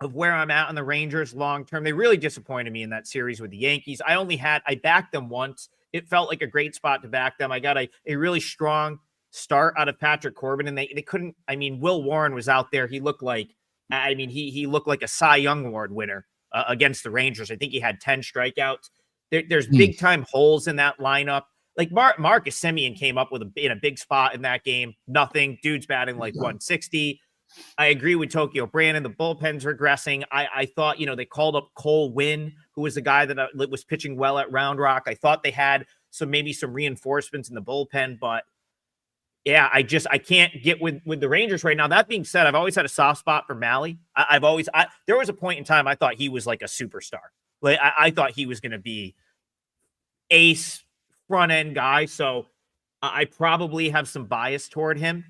of where I'm at on the Rangers long term. They really disappointed me in that series with the Yankees. I backed them once. It felt like a great spot to back them. I got a really strong start out of Patrick Corbin, and they couldn't. I mean, Will Warren was out there. He looked like, he looked like a Cy Young Award winner against the Rangers. I think he had 10 strikeouts. There's big time holes in that lineup. Like Marcus Semien came up in a big spot in that game. Nothing. Dude's batting like 160. I agree with Tokyo Brandon. The bullpen's regressing. I thought, they called up Cole Winn, who was the guy that was pitching well at Round Rock. I thought they had maybe some reinforcements in the bullpen, but Yeah, I can't get with the Rangers right now. That being said, I've always had a soft spot for Mahle. There was a point in time I thought he was like a superstar. Like I thought he was going to be ace front end guy. So I probably have some bias toward him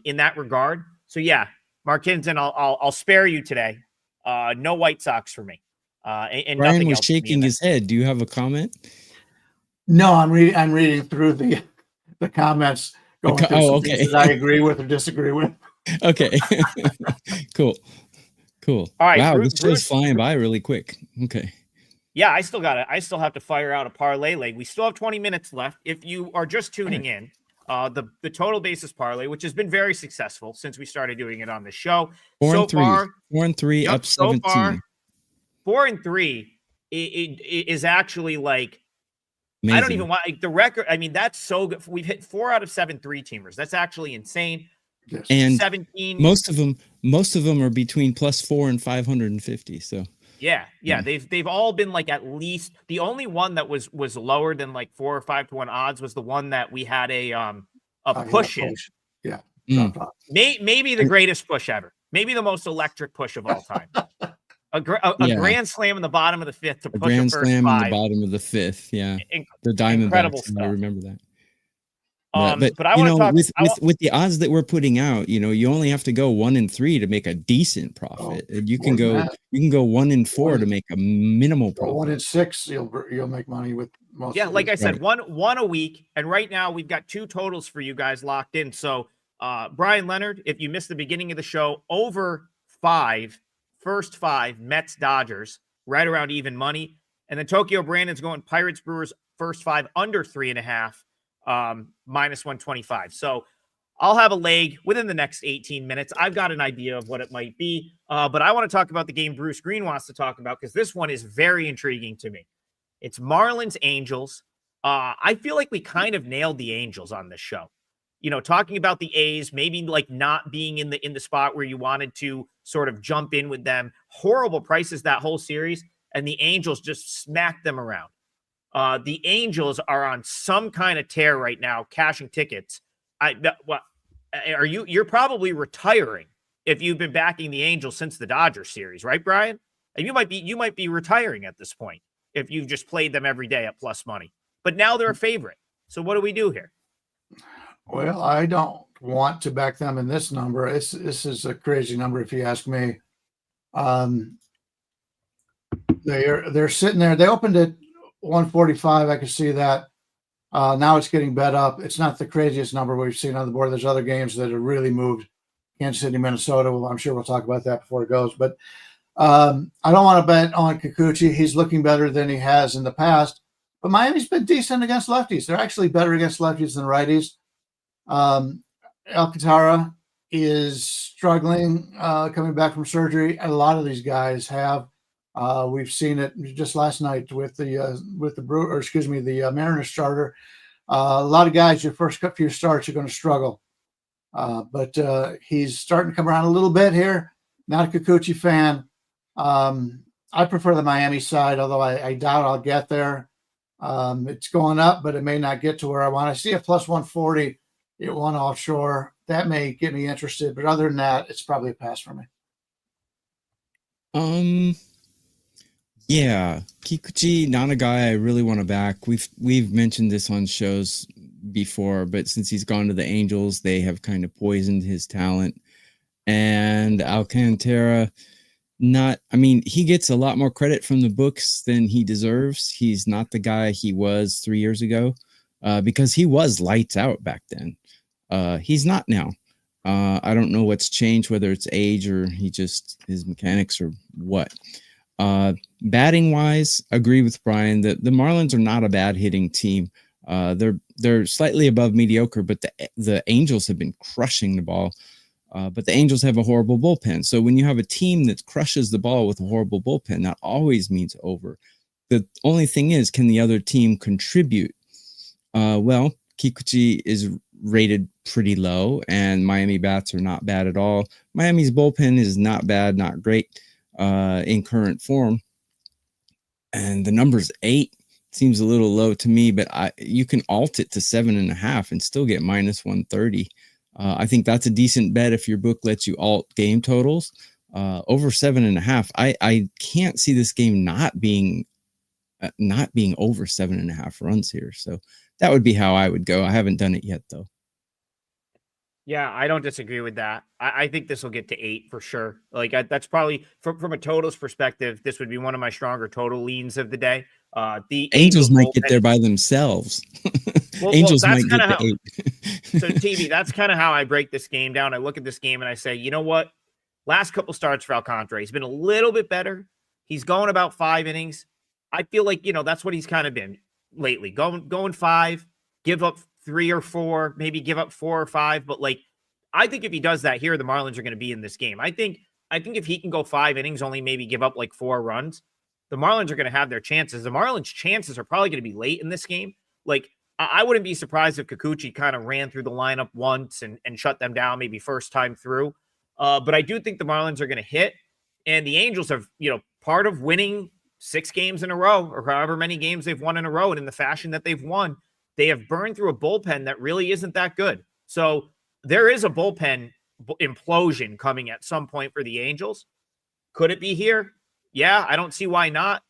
in that regard. So yeah, Mark Hinton, I'll spare you today. No White Sox for me. And Bryan nothing was else shaking his head. Do you have a comment? No, I'm reading through the comments, going through some okay. things that I agree with or disagree with. Okay. Cool. All right. Wow, this show's flying by really quick. Okay. Yeah, I still have to fire out a parlay leg. We still have 20 minutes left. If you are just tuning in, the total basis parlay, which has been very successful since we started doing it on the show. 4 and 3, up 17. So far, 4 and 3 it is actually like amazing. I don't even want the record. I mean, that's so good. We've hit 4 out of 7 3-teamers. That's actually insane. Yes. And 17. Most of them are between +4 and 550. So yeah. They've all been like at least the only one that was lower than like 4 or 5 to 1 odds was the one that we had a push in. Yeah. Maybe the greatest push ever. Maybe the most electric push of all time. A grand slam in the bottom of the 5th to push a grand first slam 5. in the bottom of the 5th. Yeah. The Diamondbacks. I remember that. But I want to talk with the odds that we're putting out. You only have to go 1 and 3 to make a decent profit. You can go 1 and 4 to make a minimal profit. 1 and 6, you'll make money with most. Yeah, like I said, one a week, and right now we've got 2 totals for you guys locked in. So, Bryan Leonard, if you missed the beginning of the show, over 5, first 5 Mets Dodgers, right around even money, and then Tokyo Brandon's going Pirates Brewers first 5 under 3.5. -125. So I'll have a leg within the next 18 minutes. I've got an idea of what it might be, but I want to talk about the game Bruce Green wants to talk about because this one is very intriguing to me. It's Marlins Angels. I feel like we kind of nailed the Angels on this show. Talking about the A's, maybe like not being in the spot where you wanted to sort of jump in with them. Horrible prices that whole series, and the Angels just smacked them around. The Angels are on some kind of tear right now, cashing tickets. You're probably retiring if you've been backing the Angels since the Dodgers series, right, Bryan? And you might be retiring at this point if you've just played them every day at plus money. But now they're a favorite. So what do we do here? Well, I don't want to back them in this number. This is a crazy number if you ask me. They're sitting there. They opened at 145. I can see that. Now it's getting bet up. It's not the craziest number we've seen on the board. There's other games that have really moved. Kansas City, Minnesota. Well, I'm sure we'll talk about that before it goes. But I don't want to bet on Kikuchi. He's looking better than he has in the past. But Miami's been decent against lefties. They're actually better against lefties than righties. Alcantara is struggling coming back from surgery. A lot of these guys have. We've seen it just last night with the Mariners starter. A lot of guys, your first few starts, you're going to struggle. But he's starting to come around a little bit here. Not a Kikuchi fan. I prefer the Miami side, although I doubt I'll get there. It's going up, but it may not get to where I want. I see a plus 140 at one offshore. That may get me interested, but other than that, it's probably a pass for me. Yeah, Kikuchi, not a guy I really want to back. We've mentioned this on shows before, but since he's gone to the Angels, they have kind of poisoned his talent. And Alcantara, he gets a lot more credit from the books than he deserves. He's not the guy he was 3 years ago, because he was lights out back then. He's not now. I don't know what's changed, whether it's age or his mechanics or what. Batting wise, agree with Bryan that the Marlins are not a bad hitting team. They're slightly above mediocre, but the Angels have been crushing the ball. But the Angels have a horrible bullpen. So when you have a team that crushes the ball with a horrible bullpen, that always means over. The only thing is, can the other team contribute? Well, Kikuchi is rated pretty low, and Miami bats are not bad at all. Miami's bullpen is not bad, not great in current form. And the number's 8. seems a little low to me, but you can alt it to 7.5 and still get minus 130. I think that's a decent bet if your book lets you alt game totals. Over 7.5. I can't see this game not being over 7.5 runs here. So that would be how I would go. I haven't done it yet though. Yeah, I don't disagree with that. I think this will get to 8 for sure. Like that's probably from a totals perspective, this would be one of my stronger total leans of the day. The Angels might get there by themselves. Angels might get to 8. So TV, that's kind of how I break this game down. I look at this game and I say, you know what? Last couple starts for Alcantara, he's been a little bit better. He's going about 5 innings. I feel like, that's what he's kind of been lately. Going 5, give up 3 or 4, maybe give up 4 or 5. But like, I think if he does that here, the Marlins are going to be in this game. I think if he can go 5 innings, only maybe give up like 4 runs, the Marlins are going to have their chances. The Marlins' chances are probably going to be late in this game. Like, I wouldn't be surprised if Kikuchi kind of ran through the lineup once and shut them down maybe first time through. But I do think the Marlins are going to hit. And the Angels have, part of winning 6 games in a row or however many games they've won in a row and in the fashion that they've won, they have burned through a bullpen that really isn't that good. So there is a bullpen implosion coming at some point for the Angels. Could it be here? Yeah, I don't see why not.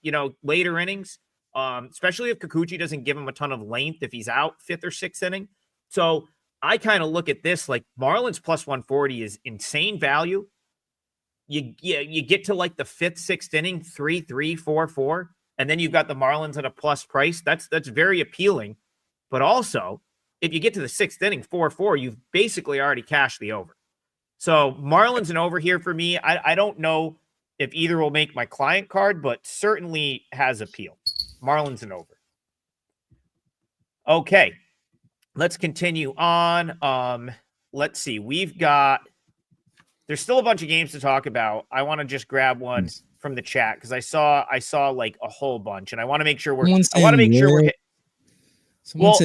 Later innings, especially if Kikuchi doesn't give him a ton of length if he's out 5th or 6th inning. So I kind of look at this like Marlins plus 140 is insane value. You get to like the 5th, 6th inning, 3-3, 4-4, and then you've got the Marlins at a plus price. That's very appealing. But also, if you get to the 6th inning, 4-4, you've basically already cashed the over. So Marlins and over here for me. I don't know if either will make my client card, but certainly has appeal. Marlins and over. Okay, let's continue on. Let's see. There's still a bunch of games to talk about. I want to just grab one from the chat because I saw like a whole bunch, and I want to make sure we're hitting. Well,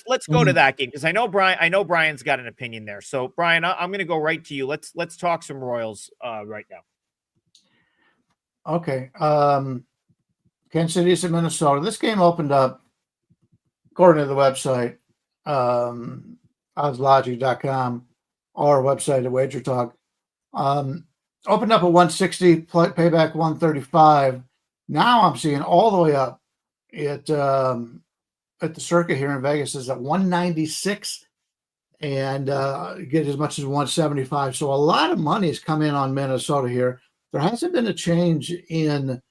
let's go to that game because I know Brian's got an opinion there. So Brian, I'm going to go right to you. Let's talk some Royals right now. Okay. Kansas City's in Minnesota. This game opened up, according to the website, oddslogic.com, our website at WagerTalk. Opened up at 160, payback 135. Now I'm seeing all the way up at the circuit here in Vegas is at 196 and get as much as 175. So a lot of money has come in on Minnesota here. There hasn't been a change in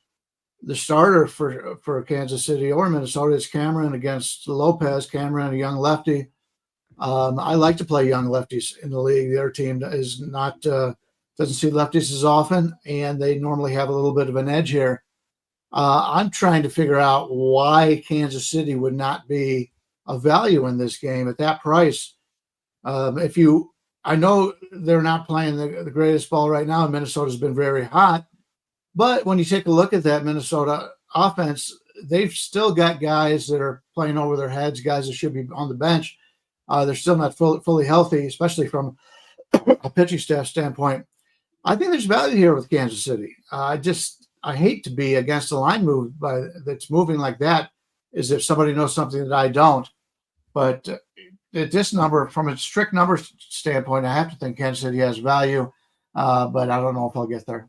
the starter for Kansas City or Minnesota. It's Cameron against Lopez. Cameron, a young lefty. I like to play young lefties in the league. Their team is not doesn't see lefties as often, and they normally have a little bit of an edge here. I'm trying to figure out why Kansas City would not be a value in this game at that price. I know they're not playing the greatest ball right now, and Minnesota's been very hot. But when you take a look at that Minnesota offense, they've still got guys that are playing over their heads, guys that should be on the bench. They're still not fully healthy, especially from a pitching staff standpoint. I think there's value here with Kansas City. I hate to be against the line move that's moving like that, as if somebody knows something that I don't. But at this number, from a strict number standpoint, I have to think Kansas City has value, but I don't know if I'll get there.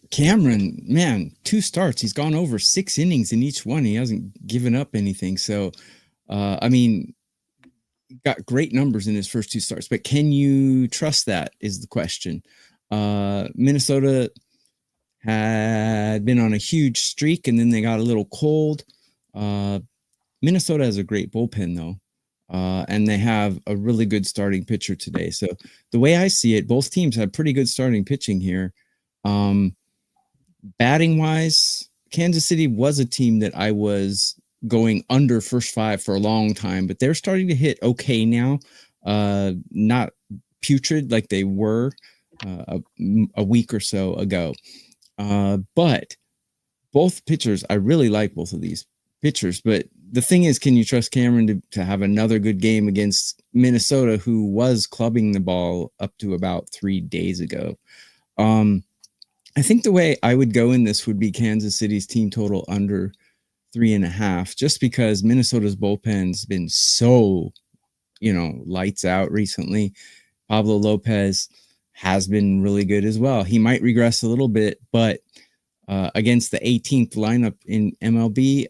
Cameron, man, 2 starts. He's gone over 6 innings in each one. He hasn't given up anything. So, got great numbers in his first 2 starts, but can you trust that is the question. Minnesota had been on a huge streak and then they got a little cold. Minnesota has a great bullpen though. And they have a really good starting pitcher today. So the way I see it, both teams have pretty good starting pitching here. Batting wise, Kansas City was a team that I was going under first 5 for a long time, but they're starting to hit okay now. Not putrid like they were a week or so ago. But both pitchers, I really like both of these pitchers, but the thing is, can you trust Cameron to have another good game against Minnesota, who was clubbing the ball up to about 3 days ago? I think the way I would go in this would be Kansas City's team total under 3.5, just because Minnesota's bullpen's been so, lights out recently. Pablo Lopez has been really good as well. He might regress a little bit, but against the 18th lineup in MLB,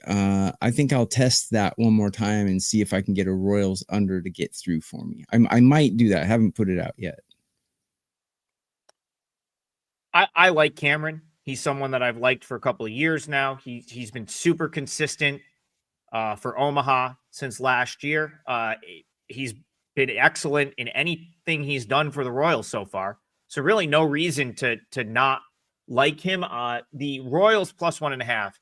I think I'll test that one more time and see if I can get a Royals under to get through for me. I might do that. I haven't put it out yet. I like Cameron. He's someone that I've liked for a couple of years now. He's been super consistent for Omaha since last year. He's been excellent in anything he's done for the Royals so far. So really no reason to not like him. The Royals plus 1.5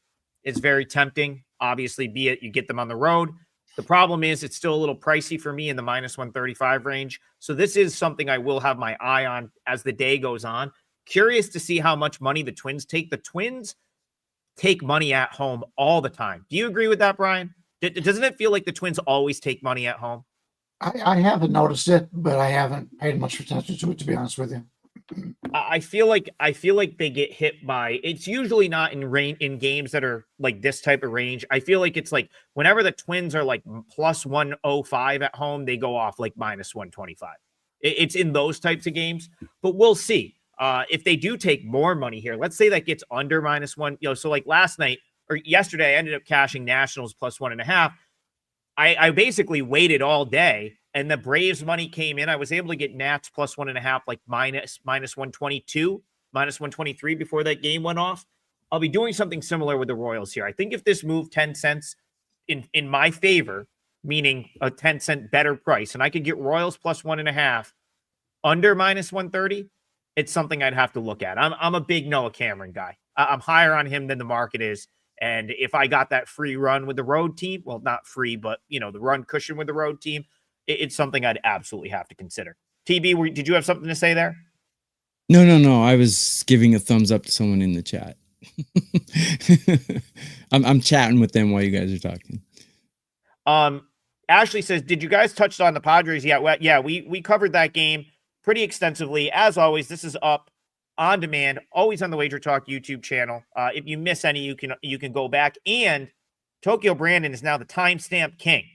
is very tempting. Obviously, be it you get them on the road. The problem is it's still a little pricey for me in the minus 135 range. So this is something I will have my eye on as the day goes on. Curious to see how much money the Twins take. The Twins take money at home all the time. Do you agree with that, Brian? Doesn't it feel like the Twins always take money at home? I haven't noticed it, but I haven't paid much attention to it, to be honest with you. I feel like they get hit by. It's usually not in games that are like this type of range. I feel like it's like whenever the Twins are like plus 105 at home, they go off like minus 125. It's in those types of games, but we'll see. If they do take more money here, let's say that gets under minus one, so like last night or yesterday, I ended up cashing Nationals plus 1.5. I basically waited all day and the Braves money came in. I was able to get Nats plus 1.5, like minus 122, minus 123 before that game went off. I'll be doing something similar with the Royals here. I think if this moved 10 cents in my favor, meaning a 10-cent better price, and I could get Royals plus 1.5 under minus 130, it's something I'd have to look at. I'm a big Noah Cameron guy. I'm higher on him than the market is. And if I got that free run with the road team, well, not free, but the run cushion with the road team, it's something I'd absolutely have to consider. TB, did you have something to say there? No. I was giving a thumbs up to someone in the chat. I'm chatting with them while you guys are talking. Ashley says, did you guys touch on the Padres yet? Well, yeah, we covered that game pretty extensively. As always, this is up on demand, always on the WagerTalk YouTube channel. If you miss any, you can go back. And Tokyo Brandon is now the timestamp king.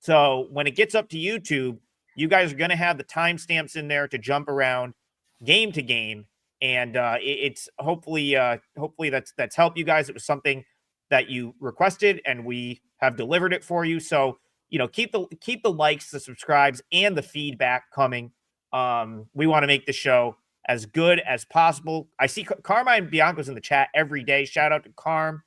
So when it gets up to YouTube, you guys are going to have the timestamps in there to jump around game to game. And it's hopefully that's helped you guys. It was something that you requested, and we have delivered it for you. So keep the likes, the subscribes, and the feedback coming. We want to make the show as good as possible. I see Carmine Bianco's in the chat every day. Shout out to Carm.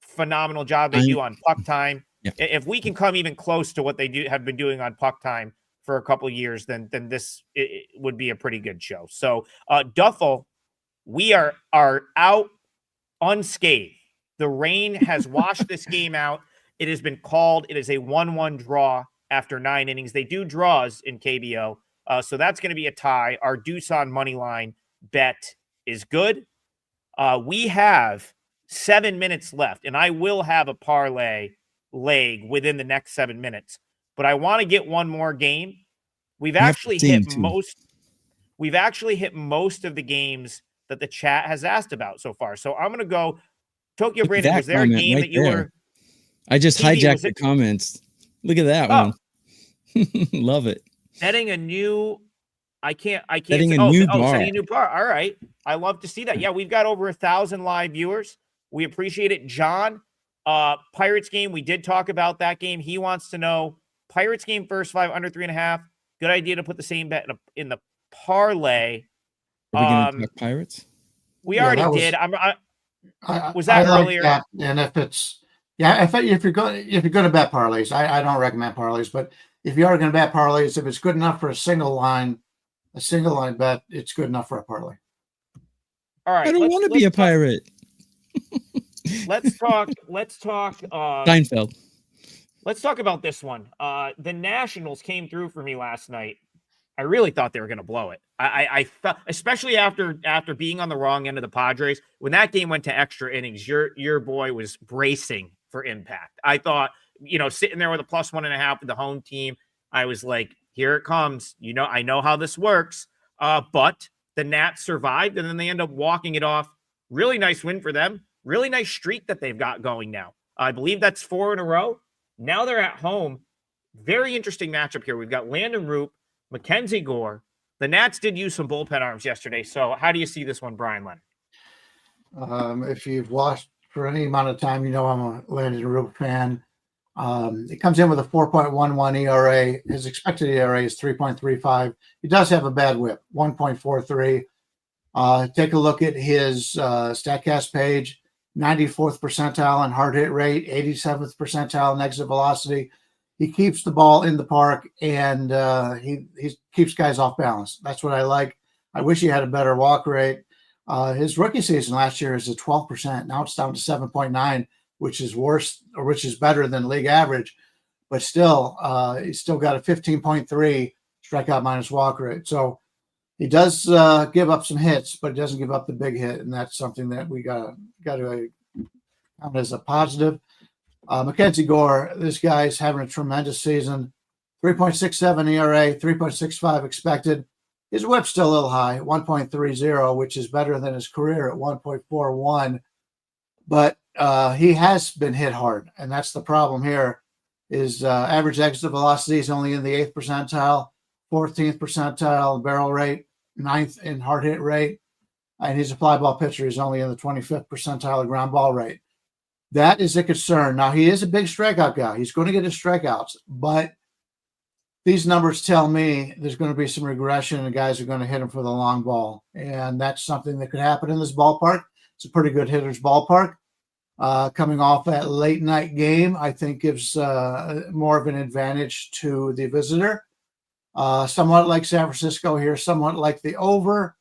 Phenomenal job they do on Puck Time. Yeah. If we can come even close to what they have been doing on Puck Time for a couple of years, then this it would be a pretty good show. So Duffel, we are out unscathed. The rain has washed this game out. It has been called. It is a 1-1 draw after 9 innings. They do draws in KBO. So that's going to be a tie. Our Doosan money line bet is good. We have 7 minutes left, and I will have a parlay leg within the next 7 minutes. But I want to get one more game. We've actually hit most of the games that the chat has asked about so far. So I'm going to go. Tokyo Brandon, was there a game that you were? I just hijacked the comments. Look at that one. Love it. Setting a new, setting a new bar. All right. I love to see that. Yeah, we've got over 1,000 live viewers. We appreciate it. John, Pirates game. We did talk about that game. He wants to know Pirates game first 5 under 3.5. Good idea to put the same bet in the parlay. Are we going to talk Pirates? We already did. Was that earlier? Like that. And if you're going to bet parlays, I don't recommend parlays, but if you are going to bet parlays, if it's good enough for a single line bet, it's good enough for a parlay. All right. I don't want to be a pirate. Let's talk. Seinfeld. Let's talk about this one. The Nationals came through for me last night. I really thought they were going to blow it. I thought, especially after being on the wrong end of the Padres, when that game went to extra innings, your boy was bracing for impact. I thought, sitting there with a plus 1.5 with the home team, I was like, here it comes. I know how this works. But the Nats survived, and then they end up walking it off. Really nice win for them. Really nice streak that they've got going now. I believe that's 4 in a row. Now they're at home. Very interesting matchup here. We've got Landon Roop, Mackenzie Gore. The Nats did use some bullpen arms yesterday. So how do you see this one, Bryan Leonard? If you've watched for any amount of time, you know I'm a Landon Roop fan. It comes in with a 4.11 ERA. His expected ERA is 3.35. He does have a bad whip, 1.43. Take a look at his StatCast page, 94th percentile in hard hit rate, 87th percentile in exit velocity. He keeps the ball in the park, and he keeps guys off balance. That's what I like. I wish he had a better walk rate. His rookie season last year is at 12%. Now it's down to 7.9, which is worse, or which is better than league average. But still, he's still got a 15.3 strikeout minus walk rate. So he does give up some hits, but he doesn't give up the big hit, and that's something that we got to count as a positive. Mackenzie Gore, this guy's having a tremendous season. 3.67 ERA, 3.65 expected. His whip's still a little high, 1.30, which is better than his career at 1.41. But he has been hit hard, and that's the problem here. His average exit velocity is only in the 8th percentile, 14th percentile barrel rate, 9th in hard hit rate, and he's a fly ball pitcher. He's only in the 25th percentile of ground ball rate. That is a concern. Now, he is a big strikeout guy. He's going to get his strikeouts, but these numbers tell me there's going to be some regression and guys are going to hit him for the long ball. And that's something that could happen in this ballpark. It's a pretty good hitter's ballpark. Coming off that late night game, I think gives more of an advantage to the visitor. Somewhat like San Francisco here, somewhat like the over.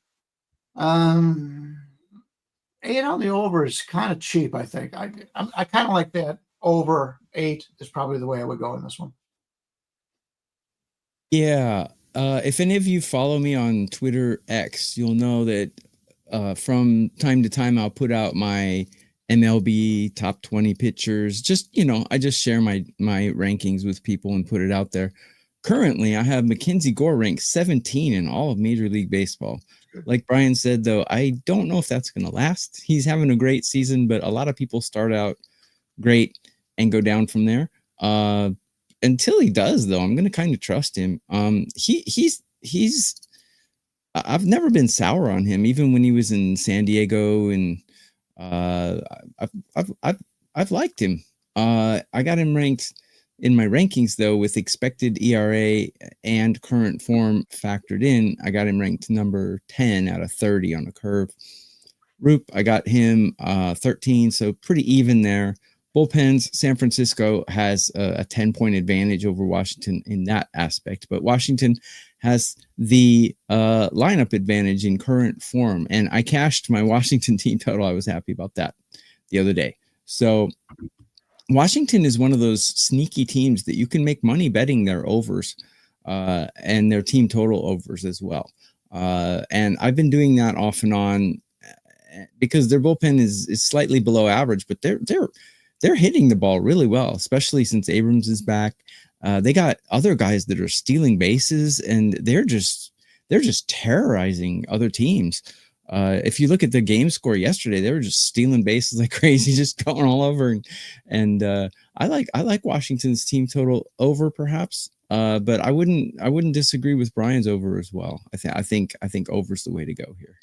8 on the over is kind of cheap, I think. I kind of like that. Over 8 is probably the way I would go in this one. Yeah. If any of you follow me on Twitter X, you'll know that from time to time I'll put out my MLB top 20 pitchers. Just, I just share my rankings with people and put it out there. Currently, I have Mackenzie Gore ranked 17 in all of Major League Baseball. Like Bryan said, though, I don't know if that's going to last. He's having a great season, but a lot of people start out great and go down from there. Until he does, though, I'm going to kind of trust him. He's I've never been sour on him, even when he was in San Diego, and I've liked him. I got him ranked in my rankings, though, with expected ERA and current form factored in. I got him ranked number 10 out of 30 on the curve. Roop, I got him 13, so pretty even there. Bullpens, San Francisco has a 10-point advantage over Washington in that aspect, but Washington has the lineup advantage in current form, and I cashed my Washington team total. I was happy about that the other day. So Washington is one of those sneaky teams that you can make money betting their overs and their team total overs as well. And I've been doing that off and on because their bullpen is slightly below average, but they're hitting the ball really well, especially since Abrams is back. They got other guys that are stealing bases, and they're just terrorizing other teams. If you look at the game score yesterday, they were just stealing bases like crazy, just going all over. And I like Washington's team total over, perhaps, but I wouldn't disagree with Bryan's over as well. I think over's the way to go here.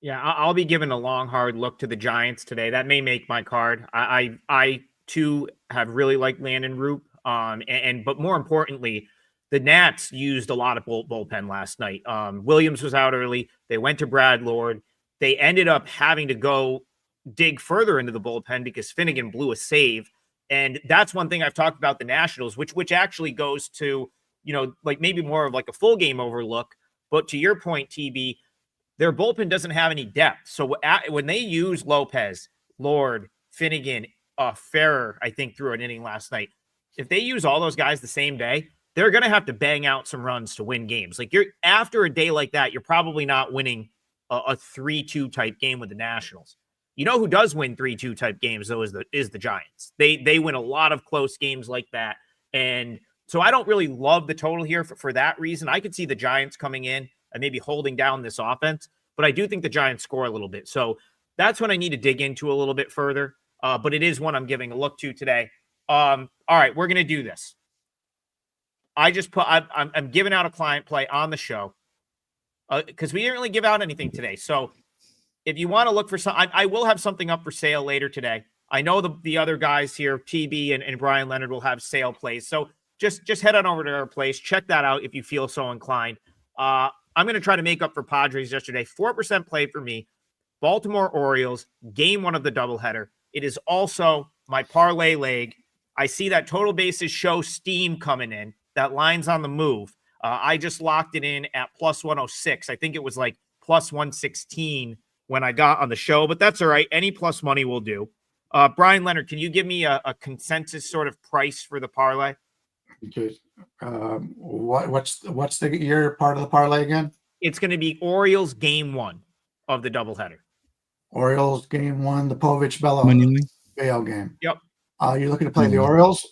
Yeah, I'll be giving a long, hard look to the Giants today. That may make my card. I too have really liked Landon Roop. But more importantly, the Nats used a lot of bullpen last night. Williams was out early. They went to Brad Lord. They ended up having to go dig further into the bullpen because Finnegan blew a save. And that's one thing I've talked about the Nationals, which actually goes to, like maybe more of like a full game overlook. But to your point, TB, their bullpen doesn't have any depth. So when they use Lopez, Lord, Finnegan, Ferrer, I think threw an inning last night. If they use all those guys the same day, they're going to have to bang out some runs to win games. Like after a day like that, you're probably not winning a 3-2 type game with the Nationals. You know who does win 3-2 type games though is the Giants. They win a lot of close games like that. And so I don't really love the total here for that reason. I could see the Giants coming in and maybe holding down this offense. But I do think the Giants score a little bit. So that's what I need to dig into a little bit further. But it is one I'm giving a look to today. All right, we're going to do this. I'm giving out a client play on the show because we didn't really give out anything today. So if you want to look for some, I will have something up for sale later today. I know the other guys here, TB and Brian Leonard, will have sale plays. So just head on over to our place. Check that out if you feel so inclined. I'm going to try to make up for Padres yesterday. 4% play for me. Baltimore Orioles, game 1 of the doubleheader. It is also my parlay leg. I see that total bases show steam coming in. That line's on the move. I just locked it in at plus 106. I think it was like plus 116 when I got on the show, but that's all right. Any plus money will do. Brian Leonard, can you give me a consensus sort of price for the parlay? Okay. What's your part of the parlay again? It's going to be Orioles game 1 of the doubleheader. Orioles game 1, the Povich-Bello game. Yep. You're looking to play the Orioles?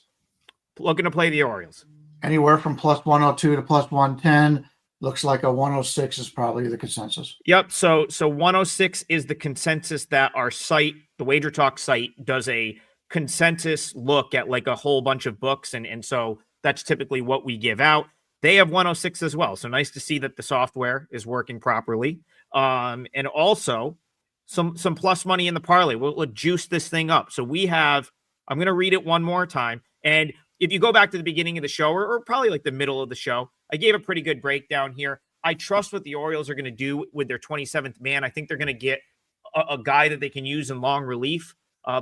Looking to play the Orioles. Anywhere from plus 102 to plus 110. Looks like a 106 is probably the consensus. Yep. So 106 is the consensus that our site, the WagerTalk site, does a consensus look at like a whole bunch of books. And so that's typically what we give out. They have 106 as well. So nice to see that the software is working properly. And also some plus money in the parlay. We'll juice this thing up. So we have, I'm going to read it one more time. And if you go back to the beginning of the show or probably like the middle of the show, I gave a pretty good breakdown here. I trust what the Orioles are going to do with their 27th man. I think they're going to get a guy that they can use in long relief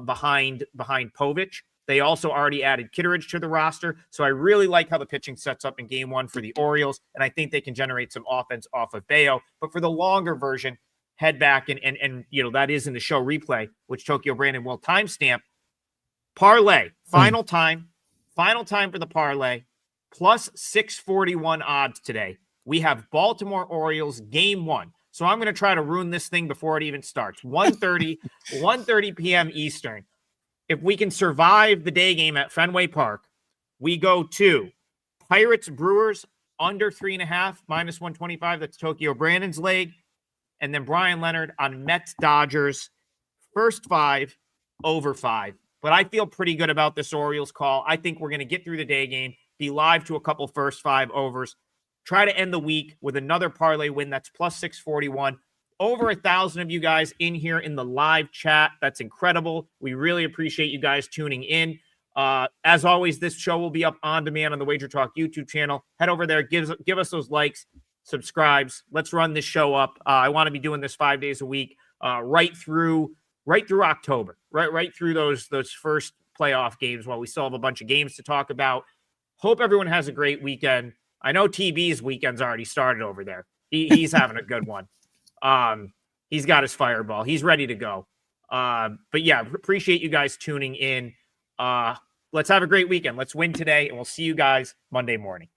behind Povich. They also already added Kitteridge to the roster. So I really like how the pitching sets up in game 1 for the Orioles. And I think they can generate some offense off of Bayo. But for the longer version, head back and that is in the show replay, which Tokyo Brandon will timestamp. Parlay, final time for the parlay, plus 641 odds today. We have Baltimore Orioles game 1. So I'm going to try to ruin this thing before it even starts. 1:30 p.m. Eastern. If we can survive the day game at Fenway Park, we go to Pirates Brewers under 3.5, minus 125. That's Tokyo Brandon's leg. And then Brian Leonard on Mets Dodgers, first 5, over 5. But I feel pretty good about this Orioles call. I think we're going to get through the day game, be live to a couple first 5 overs, try to end the week with another parlay win. That's plus 641. Over 1,000 of you guys in here in the live chat. That's incredible. We really appreciate you guys tuning in. As always, this show will be up on demand on the WagerTalk YouTube channel. Head over there, give us those likes, subscribes. Let's run this show up. I want to be doing this 5 days a week, right through October, right through those first playoff games while we still have a bunch of games to talk about. Hope everyone has a great weekend. I know TB's weekend's already started over there. He's having a good one. He's got his fireball. He's ready to go. But yeah, appreciate you guys tuning in. Let's have a great weekend. Let's win today, and we'll see you guys Monday morning.